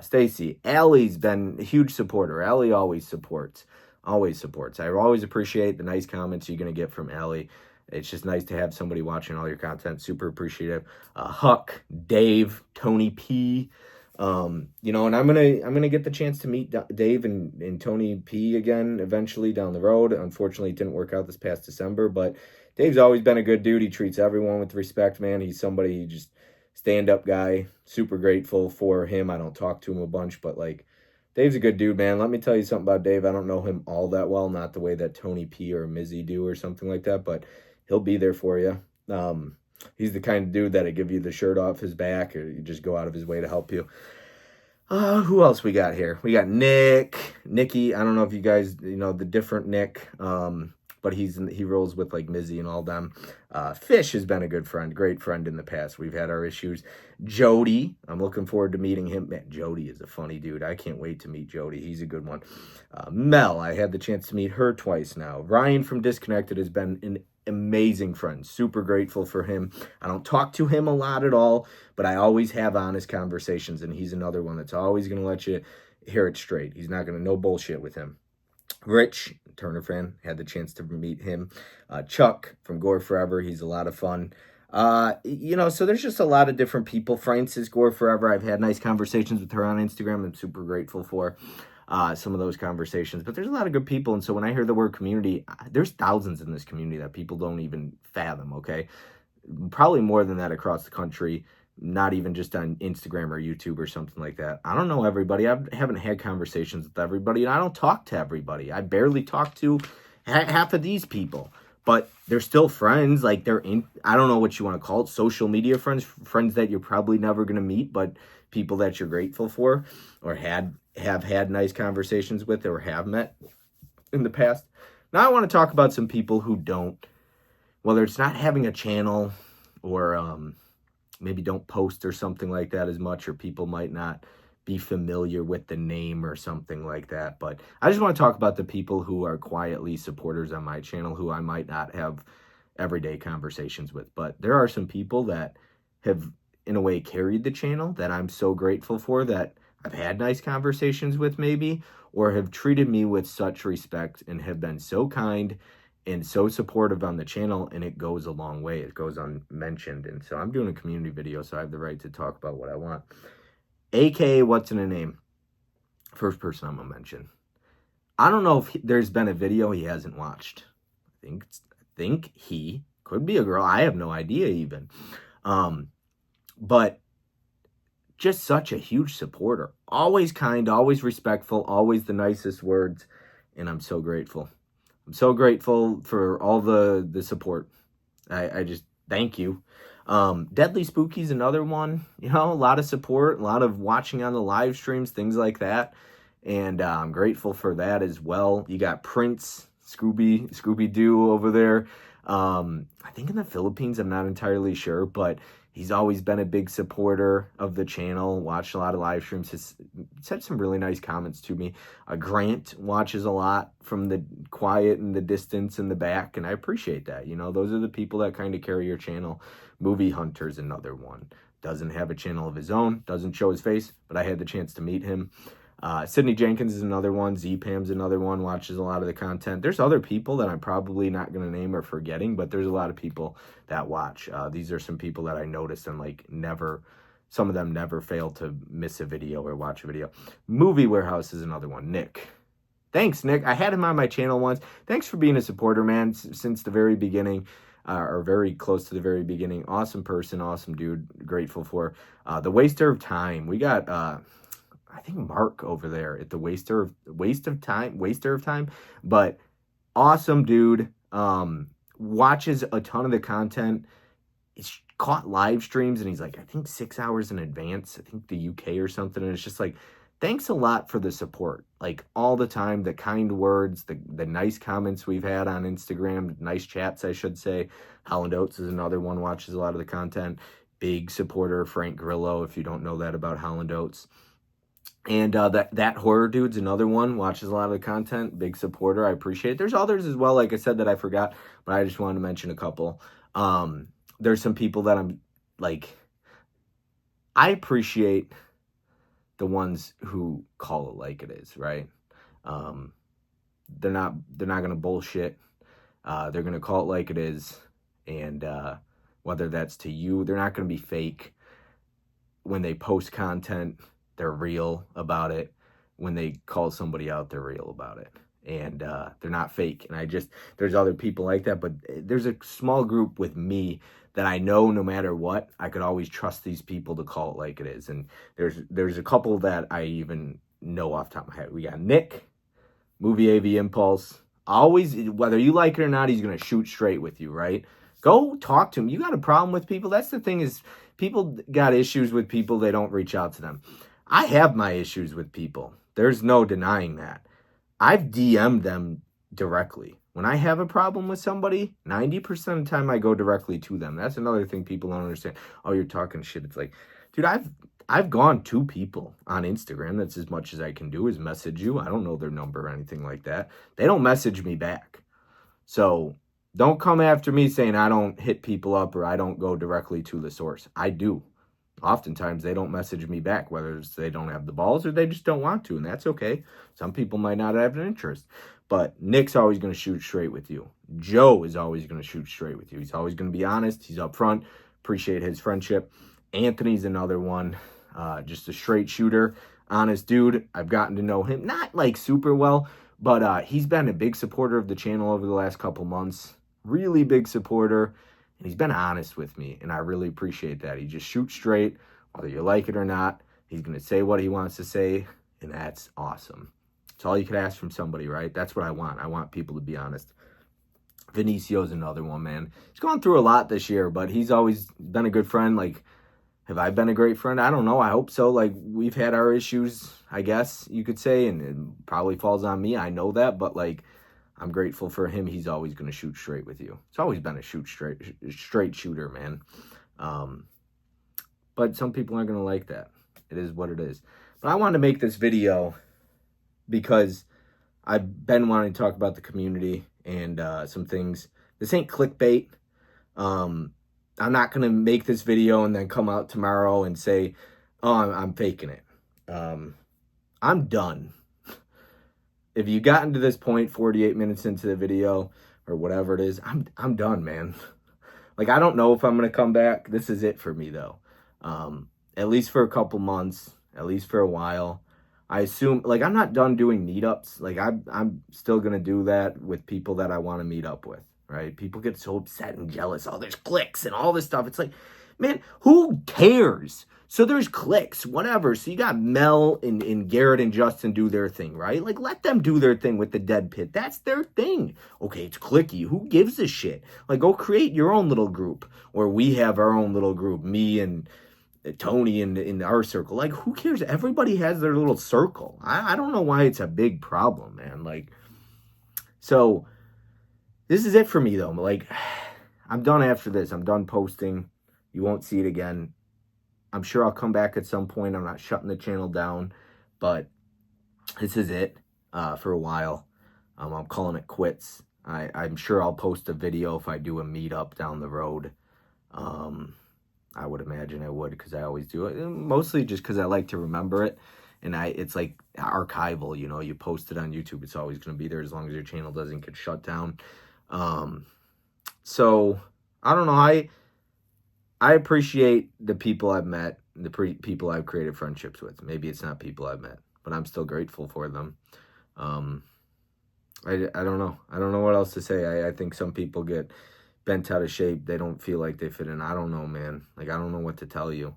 A: Stacy. Allie's been a huge supporter. Allie always supports. Always supports. I always appreciate the nice comments you're going to get from Allie. It's just nice to have somebody watching all your content. Super appreciative. Huck, Dave, Tony P. And I'm gonna get the chance to meet Dave and Tony P again eventually down the road. Unfortunately, it didn't work out this past December, but Dave's always been a good dude. He treats everyone with respect, man. He's somebody, just stand-up guy. Super grateful for him. I don't talk to him a bunch, but Dave's a good dude, man. Let me tell you something about Dave. I don't know him all that well, not the way that Tony P or Mizzy do or something like that, but he'll be there for you. He's the kind of dude that'll give you the shirt off his back, or you just go out of his way to help you. Who else we got here? We got Nicky. I don't know if you guys, the different Nick, but he rolls with Mizzy and all them. Fish has been a good friend, great friend in the past. We've had our issues. Jody, I'm looking forward to meeting him. Man, Jody is a funny dude. I can't wait to meet Jody. He's a good one. Mel, I had the chance to meet her twice now. Ryan from Disconnected has been an amazing friend. Super grateful for him. I don't talk to him a lot at all, but I always have honest conversations, and he's another one that's always going to let you hear it straight. He's not going to, no bullshit with him. Rich, Turner fan, had the chance to meet him. Chuck from Gore Forever, he's a lot of fun. So there's just a lot of different people. Francis Gore Forever, I've had nice conversations with her on Instagram. I'm super grateful for some of those conversations. But there's a lot of good people, and so when I hear the word community, there's thousands in this community that people don't even fathom, okay? Probably more than that across the country, not even just on Instagram or YouTube or something like that. I don't know everybody. I haven't had conversations with everybody, and I don't talk to everybody. I barely talk to half of these people, but they're still friends. They're in, I don't know what you want to call it, social media friends that you're probably never going to meet, but people that you're grateful for or have had nice conversations with or have met in the past. Now I want to talk about some people who don't, whether it's not having a channel or maybe don't post or something like that as much, or people might not be familiar with the name or something like that. But I just want to talk about the people who are quietly supporters on my channel who I might not have everyday conversations with. But there are some people that have, in a way, carried the channel that I'm so grateful for, that I've had nice conversations with maybe, or have treated me with such respect and have been so kind and so supportive on the channel, and it goes a long way. It goes unmentioned. And so I'm doing a community video, so I have the right to talk about what I want. AKA What's in a Name. First person I'm going to mention. I don't know if there's been a video he hasn't watched. I think he could be a girl. I have no idea even. But just such a huge supporter. Always kind, always respectful, always the nicest words. And I'm so grateful. I'm so grateful for all the support. I just thank you. Deadly Spooky's another one. A lot of support, a lot of watching on the live streams, things like that. And I'm grateful for that as well. You got Prince, Scooby-Doo over there. I think in the Philippines, I'm not entirely sure, but he's always been a big supporter of the channel, watched a lot of live streams, has said some really nice comments to me. Grant watches a lot from the quiet and the distance in the back, and I appreciate that. Those are the people that kind of carry your channel. Movie Hunter's another one. Doesn't have a channel of his own, doesn't show his face, but I had the chance to meet him. Sydney Jenkins is another one. Z-Pam's another one, watches a lot of the content. There's other people that I'm probably not going to name or forgetting, but there's a lot of people that watch. These are some people that I noticed and like never, some of them never fail to miss a video or watch a video. Movie Warehouse is another one. Nick. Thanks, Nick. I had him on my channel once. Thanks for being a supporter, man, since the very beginning. Or very close to the very beginning. Awesome person, awesome dude. Grateful for. The Waster of Time. We got... I think Mark over there at the Waster of Time, but awesome dude. Watches a ton of the content. He's caught live streams and he's like, I think 6 hours in advance, I think the UK or something. And it's just like, thanks a lot for the support. Like all the time, the kind words, the nice comments we've had on Instagram, nice chats, I should say. Holland Oates is another one, watches a lot of the content. Big supporter of Frank Grillo, if you don't know that about Holland Oates. And that horror dude's another one, watches a lot of the content, big supporter. I appreciate it. There's others as well, like I said, that I forgot, but I just wanted to mention a couple. There's some people that I'm like, I appreciate the ones who call it like it is, right? They're not gonna bullshit. They're gonna call it like it is, and whether that's to you, they're not gonna be fake when they post content. They're real about it. When they call somebody out, they're real about it. And they're not fake. And there's other people like that, but there's a small group with me that I know no matter what, I could always trust these people to call it like it is. And there's a couple that I even know off the top of my head. We got Nick, Movie AV Impulse. Always, whether you like it or not, he's going to shoot straight with you, right? Go talk to him. You got a problem with people? That's the thing is, people got issues with people, they don't reach out to them. I have my issues with people. There's no denying that. I've DM'd them directly. When I have a problem with somebody, 90% of the time I go directly to them. That's another thing people don't understand. Oh, you're talking shit. It's like, dude, I've gone to people on Instagram. That's as much as I can do is message you. I don't know their number or anything like that. They don't message me back. So don't come after me saying I don't hit people up or I don't go directly to the source. I do. Oftentimes, they don't message me back, whether it's they don't have the balls or they just don't want to, and that's okay. Some people might not have an interest. But Nick's always going to shoot straight with you. Joe is always going to shoot straight with you. He's always going to be honest. He's upfront. Appreciate his friendship. Anthony's another one. Just a straight shooter. Honest dude. I've gotten to know him. Not like super well, but he's been a big supporter of the channel over the last couple months. Really big supporter. And he's been honest with me, and I really appreciate that. He just shoots straight, whether you like it or not. He's going to say what he wants to say, and that's awesome. It's all you could ask from somebody, right? That's what I want. I want people to be honest. Vinicio's another one, man. He's gone through a lot this year, but he's always been a good friend. Like, have I been a great friend? I don't know. I hope so. Like, we've had our issues, I guess you could say, and it probably falls on me. I know that, but, like, I'm grateful for him. He's always going to shoot straight with you. It's always been a straight shooter, man. But some people aren't going to like that. It is what it is. But I wanted to make this video because I've been wanting to talk about the community and some things. This ain't clickbait. I'm not going to make this video and then come out tomorrow and say, oh, I'm faking it. I'm done. If you gotten to this point 48 minutes into the video or whatever it is, I'm done, man. Like, I don't know if I'm going to come back. This is it for me, though. At least for a couple months, at least for a while. I assume, like, I'm not done doing meetups. Like, I'm still going to do that with people that I want to meet up with, right? People get so upset and jealous. Oh, there's clicks and all this stuff. It's like, man, who cares? So there's clicks, whatever. So you got Mel and Garrett and Justin do their thing, right? Like, let them do their thing with the Dead Pit. That's their thing. Okay, it's clicky. Who gives a shit? Like, go create your own little group. Or we have our own little group, me and Tony in our circle. Like, who cares? Everybody has their little circle. I don't know why it's a big problem, man. Like, so this is it for me, though. Like, I'm done after this. I'm done posting. You won't see it again. I'm sure I'll come back at some point. I'm not shutting the channel down, but this is it for a while. I'm calling it quits. I'm sure I'll post a video if I do a meetup down the road. I would imagine I would because I always do it. Mostly just because I like to remember it. and it's like archival, you know, you post it on YouTube, it's always going to be there as long as your channel doesn't get shut down. So I don't know, I appreciate the people I've met, the people I've created friendships with. Maybe it's not people I've met, but I'm still grateful for them. I don't know. I don't know what else to say. I think some people get bent out of shape. They don't feel like they fit in. I don't know, man. Like, I don't know what to tell you.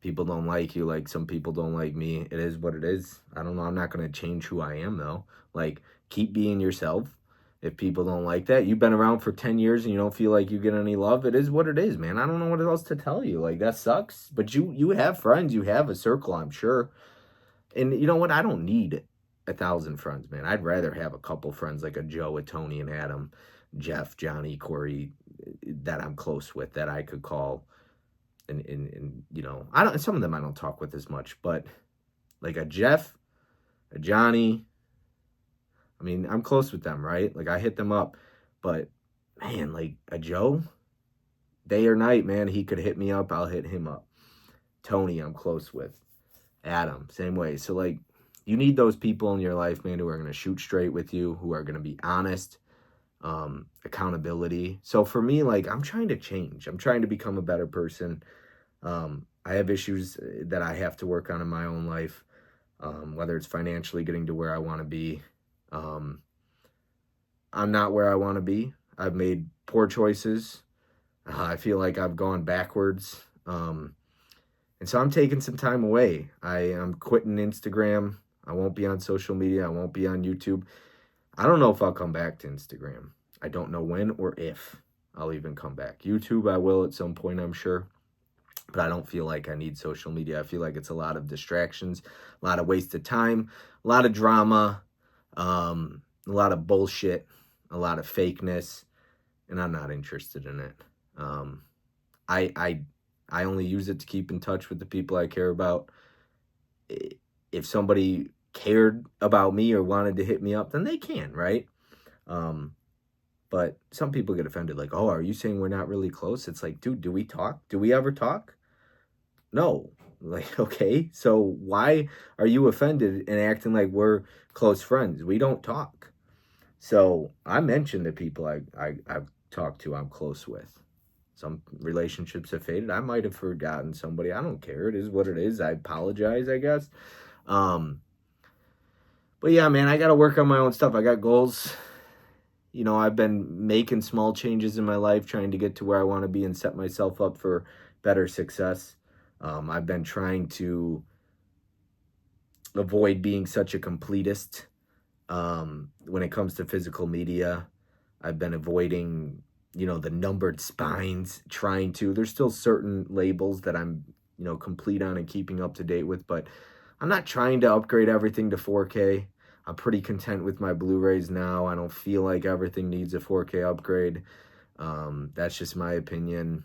A: People don't like you. Like, some people don't like me. It is what it is. I don't know. I'm not going to change who I am, though. Like, keep being yourself. If people don't like that, you've been around for 10 years and you don't feel like you get any love, it is what it is, man. I don't know what else to tell you. Like, that sucks. But you have friends. You have a circle, I'm sure. And you know what? I don't need 1,000 friends, man. I'd rather have a couple friends like a Joe, a Tony, and Adam, Jeff, Johnny, Corey, that I'm close with, that I could call. And you know, some of them I don't talk with as much, but like a Jeff, a Johnny, I mean, I'm close with them, right? Like, I hit them up, but man, like a Joe, day or night, man, he could hit me up, I'll hit him up. Tony, I'm close with. Adam, same way. So, like, you need those people in your life, man, who are going to shoot straight with you, who are going to be honest, accountability. So for me, like, I'm trying to change. I'm trying to become a better person. I have issues that I have to work on in my own life, whether it's financially getting to where I want to be. I'm not where I want to be. I've made poor choices. I feel like I've gone backwards. And so I'm taking some time away. I'm quitting Instagram. I won't be on social media. I won't be on YouTube. I don't know if I'll come back to Instagram. I don't know when or if I'll even come back. YouTube, I will at some point, I'm sure. But I don't feel like I need social media. I feel like it's a lot of distractions, a lot of wasted time, a lot of drama, a lot of bullshit, a lot of fakeness, and I'm not interested in it. I only use it to keep in touch with the people I care about. If somebody cared about me or wanted to hit me up, then they can, right? But some people get offended, like, oh, are you saying we're not really close? It's like, dude, do we talk? Do we ever talk? No. Like, okay, so why are you offended and acting like we're close friends? We don't talk. So I mentioned the people I've talked to, I'm close with. Some relationships have faded. I might have forgotten somebody. I don't care. It is what it is. I apologize, I guess. But yeah, man, I got to work on my own stuff. I got goals. You know, I've been making small changes in my life, trying to get to where I want to be and set myself up for better success. I've been trying to avoid being such a completist when it comes to physical media. I've been avoiding, you know, the numbered spines, there's still certain labels that I'm, you know, complete on and keeping up to date with, but I'm not trying to upgrade everything to 4K. I'm pretty content with my Blu-rays now. I don't feel like everything needs a 4K upgrade. That's just my opinion.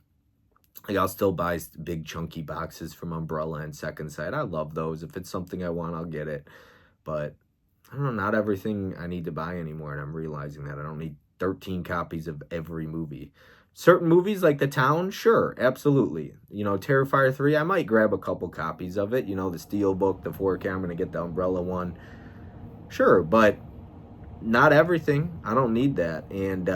A: Like, I'll still buy big chunky boxes from Umbrella and Second Sight. I love those. If it's something I want, I'll get it. But I don't know, not everything I need to buy anymore, and I'm realizing that I don't need 13 copies of every movie. Certain movies like The Town, sure, absolutely. You know, Terrifier 3, I might grab a couple copies of it. You know, the Steelbook, the 4K, I'm going to get the Umbrella one. Sure, but not everything. I don't need that. And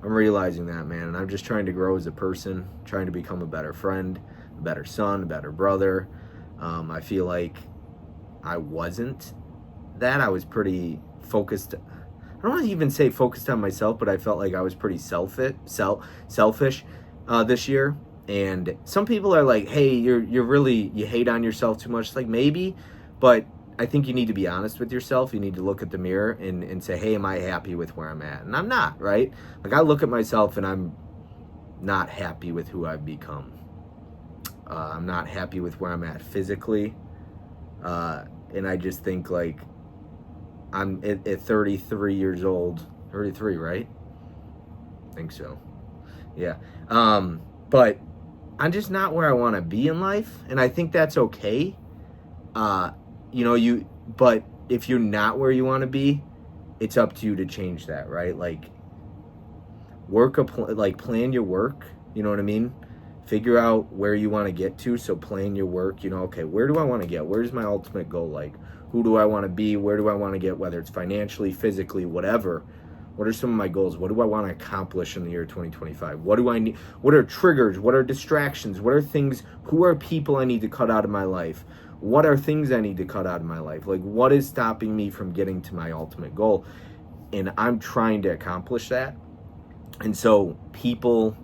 A: I'm realizing that, man. And I'm just trying to grow as a person, trying to become a better friend, a better son, a better brother. I feel like I wasn't that. I was pretty focused. I don't want to even say focused on myself, but I felt like I was pretty selfish this year. And some people are like, hey, you hate on yourself too much. It's like, maybe, but I think you need to be honest with yourself. You need to look at the mirror and say, hey, am I happy with where I'm at? And I'm not, right? Like, I look at myself and I'm not happy with who I've become. I'm not happy with where I'm at physically. And I just think, like, I'm at 33 years old. 33, right? I think so. Yeah. But I'm just not where I want to be in life. And I think that's okay. You know, but if you're not where you want to be, it's up to you to change that, right? Like, plan your work, you know what I mean? figure out where you want to get to. So plan your work, okay, where do I want to get? Where's my ultimate goal? Like, who do I want to be? Where do I want to get, whether it's financially, physically, whatever? What are some of my goals? What do I want to accomplish in the year 2025? What do I need? What are triggers? What are distractions? What are things? Who are people I need to cut out of my life? What are things I need to cut out of my life? Like, what is stopping me from getting to my ultimate goal? And I'm trying to accomplish that. And so people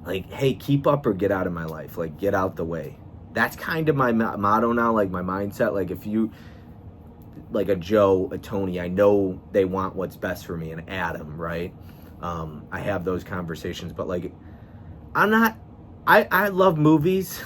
A: like, hey, keep up or get out of my life. Like, get out the way. That's kind of my motto now, like my mindset. Like, if you, like a Joe, a Tony, I know they want what's best for me, an Adam, right? I have those conversations, but like, I love movies,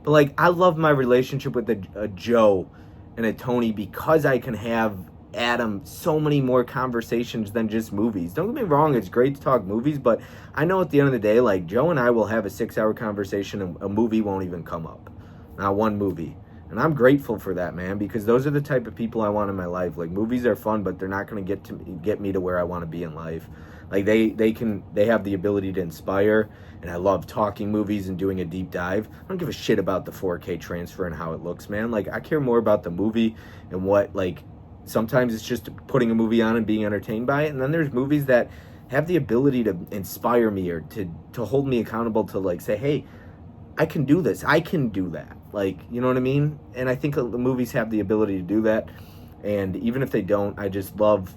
A: but like, I love my relationship with a Joe and a Tony because I can have Adam so many more conversations than just movies. Don't get me wrong, it's great to talk movies, but I know at the end of the day, like, Joe and I will have a 6-hour conversation and a movie won't even come up. Not one movie. And I'm grateful for that, man, because those are the type of people I want in my life. Like, movies are fun, but they're not going to get me to where I want to be in life. Like, they have the ability to inspire, and I love talking movies and doing a deep dive. I don't give a shit about the 4K transfer and how it looks, man. Like, I care more about the movie and what, like, sometimes it's just putting a movie on and being entertained by it. And then there's movies that have the ability to inspire me or to hold me accountable, to like say, hey, I can do this. I can do that. Like, you know what I mean? And I think the movies have the ability to do that. And even if they don't, I just love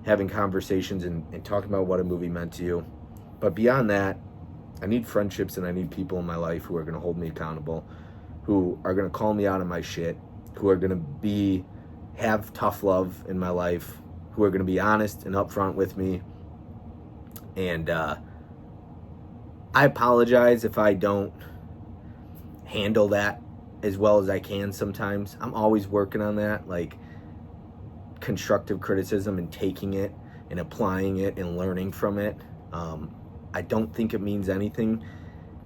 A: having conversations and talking about what a movie meant to you. But beyond that, I need friendships and I need people in my life who are going to hold me accountable, who are going to call me out on my shit, who are going to have tough love in my life, who are going to be honest and upfront with me. And I apologize if I don't handle that as well as I can sometimes. I'm always working on that, like constructive criticism and taking it and applying it and learning from it. I don't think it means anything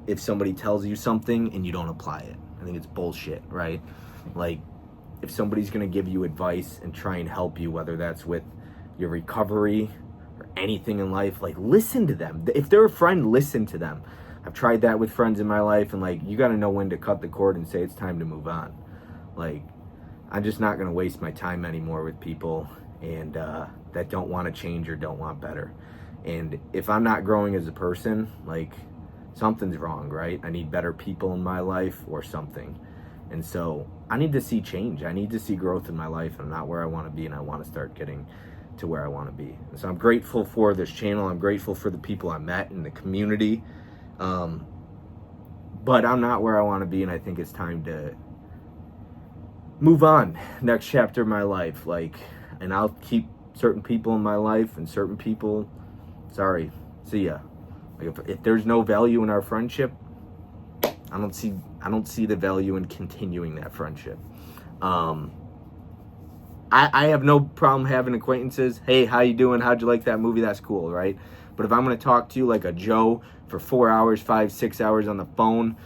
A: if somebody tells you something and you don't apply it. I think it's bullshit, right? Like, if somebody's going to give you advice and try and help you, whether that's with your recovery or anything in life, like, listen to them. If they're a friend, listen to them. I've tried that with friends in my life, and like, you got to know when to cut the cord and say it's time to move on. Like, I'm just not going to waste my time anymore with people and that don't want to change or don't want better. And if I'm not growing as a person, like, something's wrong, right? I need better people in my life or something. And so I need to see change. I need to see growth in my life. I'm not where I want to be, and I want to start getting to where I want to be. And so I'm grateful for this channel. I'm grateful for the people I met in the community. But I'm not where I want to be, and I think it's time to move on. Next chapter of my life. Like, and I'll keep certain people in my life, and certain people, sorry, see ya. Like, if there's no value in our friendship, I don't see the value in continuing that friendship. I have no problem having acquaintances. Hey, how you doing? How'd you like that movie? That's cool, right? But if I'm going to talk to you like a Joe for 4 hours, 5, 6 hours on the phone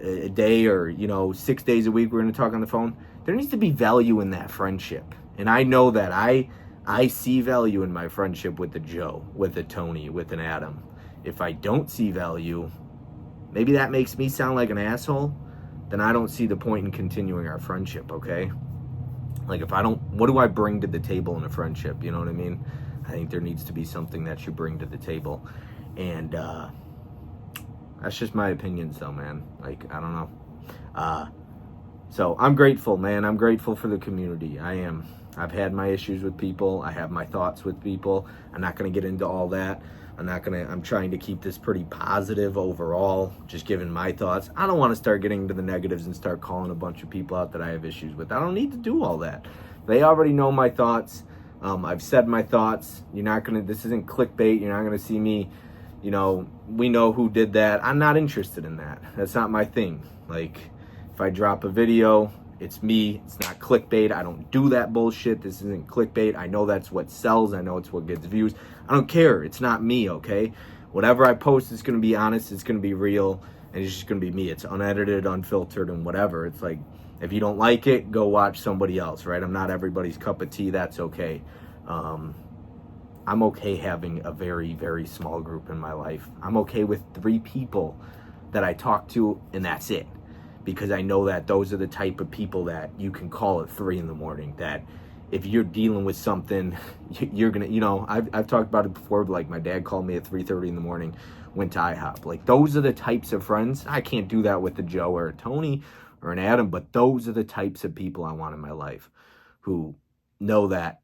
A: a day, or 6 days a week we're going to talk on the phone, there needs to be value in that friendship. And I know that I see value in my friendship with the Joe, with the Tony, with an Adam. If I don't see value, maybe that makes me sound like an asshole, then I don't see the point in continuing our friendship, okay? Like, what do I bring to the table in a friendship? You know what I mean? I think there needs to be something that you bring to the table. And that's just my opinions though, man. Like, I don't know. So I'm grateful, man. I'm grateful for the community. I am. I've had my issues with people. I have my thoughts with people. I'm not going to get into all that. I'm trying to keep this pretty positive overall, just giving my thoughts. I don't want to start getting into the negatives and start calling a bunch of people out that I have issues with. I don't need to do all that. They already know my thoughts. I've said my thoughts. This isn't clickbait. You're not going to see me, we know who did that. I'm not interested in that. That's not my thing. Like, if I drop a video, it's me. It's not clickbait. I don't do that bullshit. This isn't clickbait. I know that's what sells. I know it's what gets views. I don't care. It's not me, okay? Whatever I post is going to be honest. It's going to be real. And it's just going to be me. It's unedited, unfiltered, and whatever. It's like, if you don't like it, go watch somebody else, right? I'm not everybody's cup of tea. That's okay. I'm okay having a very, very small group in my life. I'm okay with 3 people that I talk to, and that's it. Because I know that those are the type of people that you can call at 3 a.m, that if you're dealing with something, you're gonna, I've talked about it before, but like my dad called me at 3:30 a.m, went to IHOP. Like, those are the types of friends. I can't do that with a Joe or a Tony or an Adam, but those are the types of people I want in my life, who know that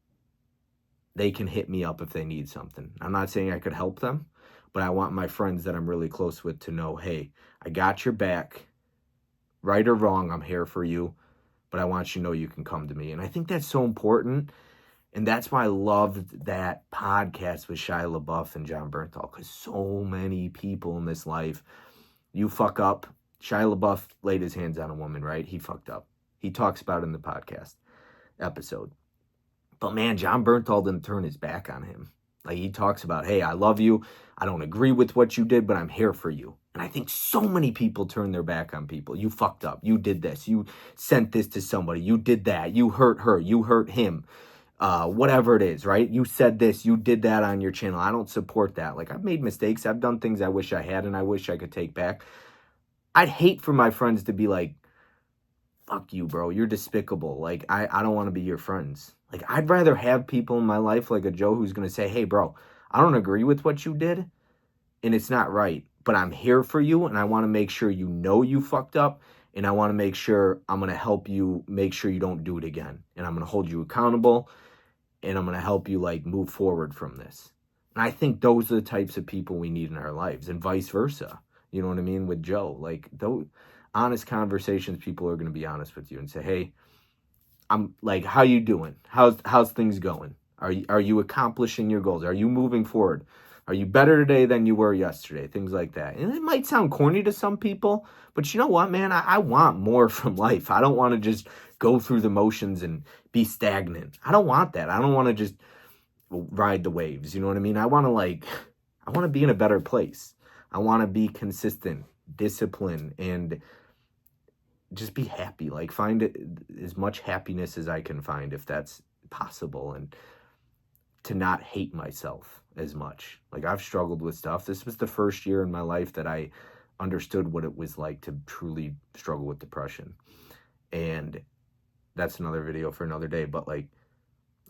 A: they can hit me up if they need something. I'm not saying I could help them, but I want my friends that I'm really close with to know, hey, I got your back. Right or wrong, I'm here for you, but I want you to know you can come to me. And I think that's so important. And that's why I loved that podcast with Shia LaBeouf and John Bernthal, because so many people in this life, you fuck up. Shia LaBeouf laid his hands on a woman, right? He fucked up. He talks about it in the podcast episode. But man, John Bernthal didn't turn his back on him. Like, he talks about, hey, I love you. I don't agree with what you did, but I'm here for you. And I think so many people turn their back on people. You fucked up. You did this. You sent this to somebody. You did that. You hurt her. You hurt him. Whatever it is, right? You said this. You did that on your channel. I don't support that. Like, I've made mistakes. I've done things I wish I had and I wish I could take back. I'd hate for my friends to be like, fuck you, bro. You're despicable. Like, I don't want to be your friends. Like, I'd rather have people in my life like a Joe who's going to say, hey, bro, I don't agree with what you did, and it's not right, but I'm here for you, and I want to make sure you know you fucked up, and I want to make sure I'm going to help you make sure you don't do it again, and I'm going to hold you accountable, and I'm going to help you, like, move forward from this. And I think those are the types of people we need in our lives, and vice versa. You know what I mean? With Joe, like, those honest conversations, people are going to be honest with you and say, hey, I'm like, how you doing? How's things going? Are you accomplishing your goals? Are you moving forward? Are you better today than you were yesterday? Things like that. And it might sound corny to some people, but you know what, man? I want more from life. I don't want to just go through the motions and be stagnant. I don't want that. I don't want to just ride the waves. You know what I mean? I want to be in a better place. I want to be consistent, disciplined, and just be happy. Like, find as much happiness as I can find, if that's possible, and to not hate myself as much. Like, I've struggled with stuff. This was the first year in my life that I understood what it was like to truly struggle with depression. And that's another video for another day. But like,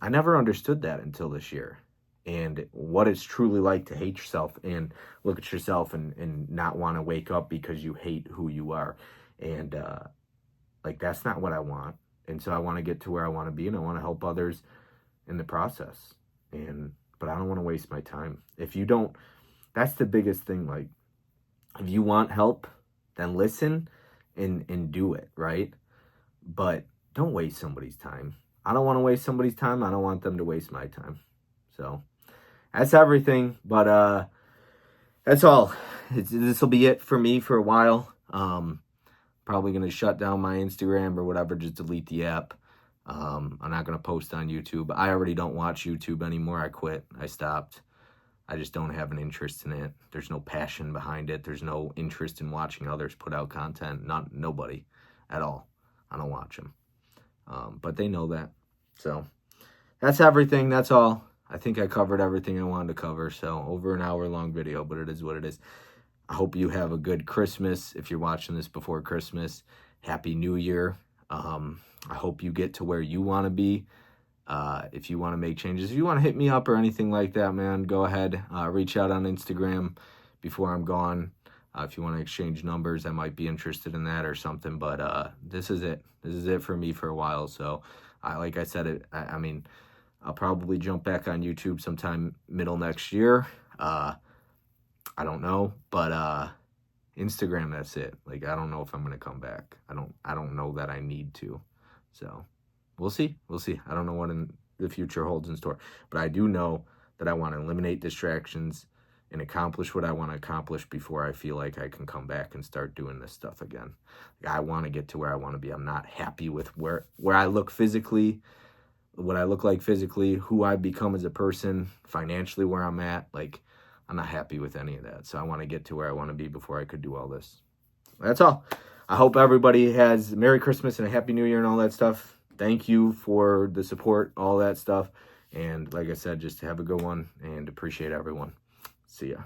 A: I never understood that until this year. And what it's truly like to hate yourself and look at yourself and not want to wake up because you hate who you are. And like, that's not what I want. And so I want to get to where I want to be, and I want to help others in the process. But I don't want to waste my time. If you don't, that's the biggest thing. Like, if you want help, then listen and do it, right? But don't waste somebody's time. I don't want to waste somebody's time. I don't want them to waste my time. So that's everything. But that's all. This will be it for me for a while. Probably going to shut down my Instagram or whatever, just delete the app. I'm not going to post on YouTube. I already don't watch YouTube anymore. I quit. I stopped. I just don't have an interest in it. There's no passion behind it. There's no interest in watching others put out content. Nobody at all. I don't watch them. But they know that. So that's everything. That's all. I think I covered everything I wanted to cover. So over an hour long video, but it is what it is. I hope you have a good Christmas. If you're watching this before Christmas, Happy New Year. I hope you get to where you want to be. If you want to make changes, if you want to hit me up or anything like that, man, go ahead. Reach out on Instagram before I'm gone. If you want to exchange numbers, I might be interested in that or something. But this is it. This is it for me for a while. So, like I said, I mean, I'll probably jump back on YouTube sometime middle next year. I don't know, but Instagram, that's it. Like, I don't know if I'm going to come back. I don't know that I need to. So, we'll see. We'll see. I don't know what the future holds in store, but I do know that I want to eliminate distractions and accomplish what I want to accomplish before I feel like I can come back and start doing this stuff again. Like, I want to get to where I want to be. I'm not happy with where I look physically, what I look like physically, who I become as a person, financially where I'm at. Like, I'm not happy with any of that. So I want to get to where I want to be before I could do all this. That's all. I hope everybody has Merry Christmas and a Happy New Year and all that stuff. Thank you for the support, all that stuff. And like I said, just have a good one and appreciate everyone. See ya.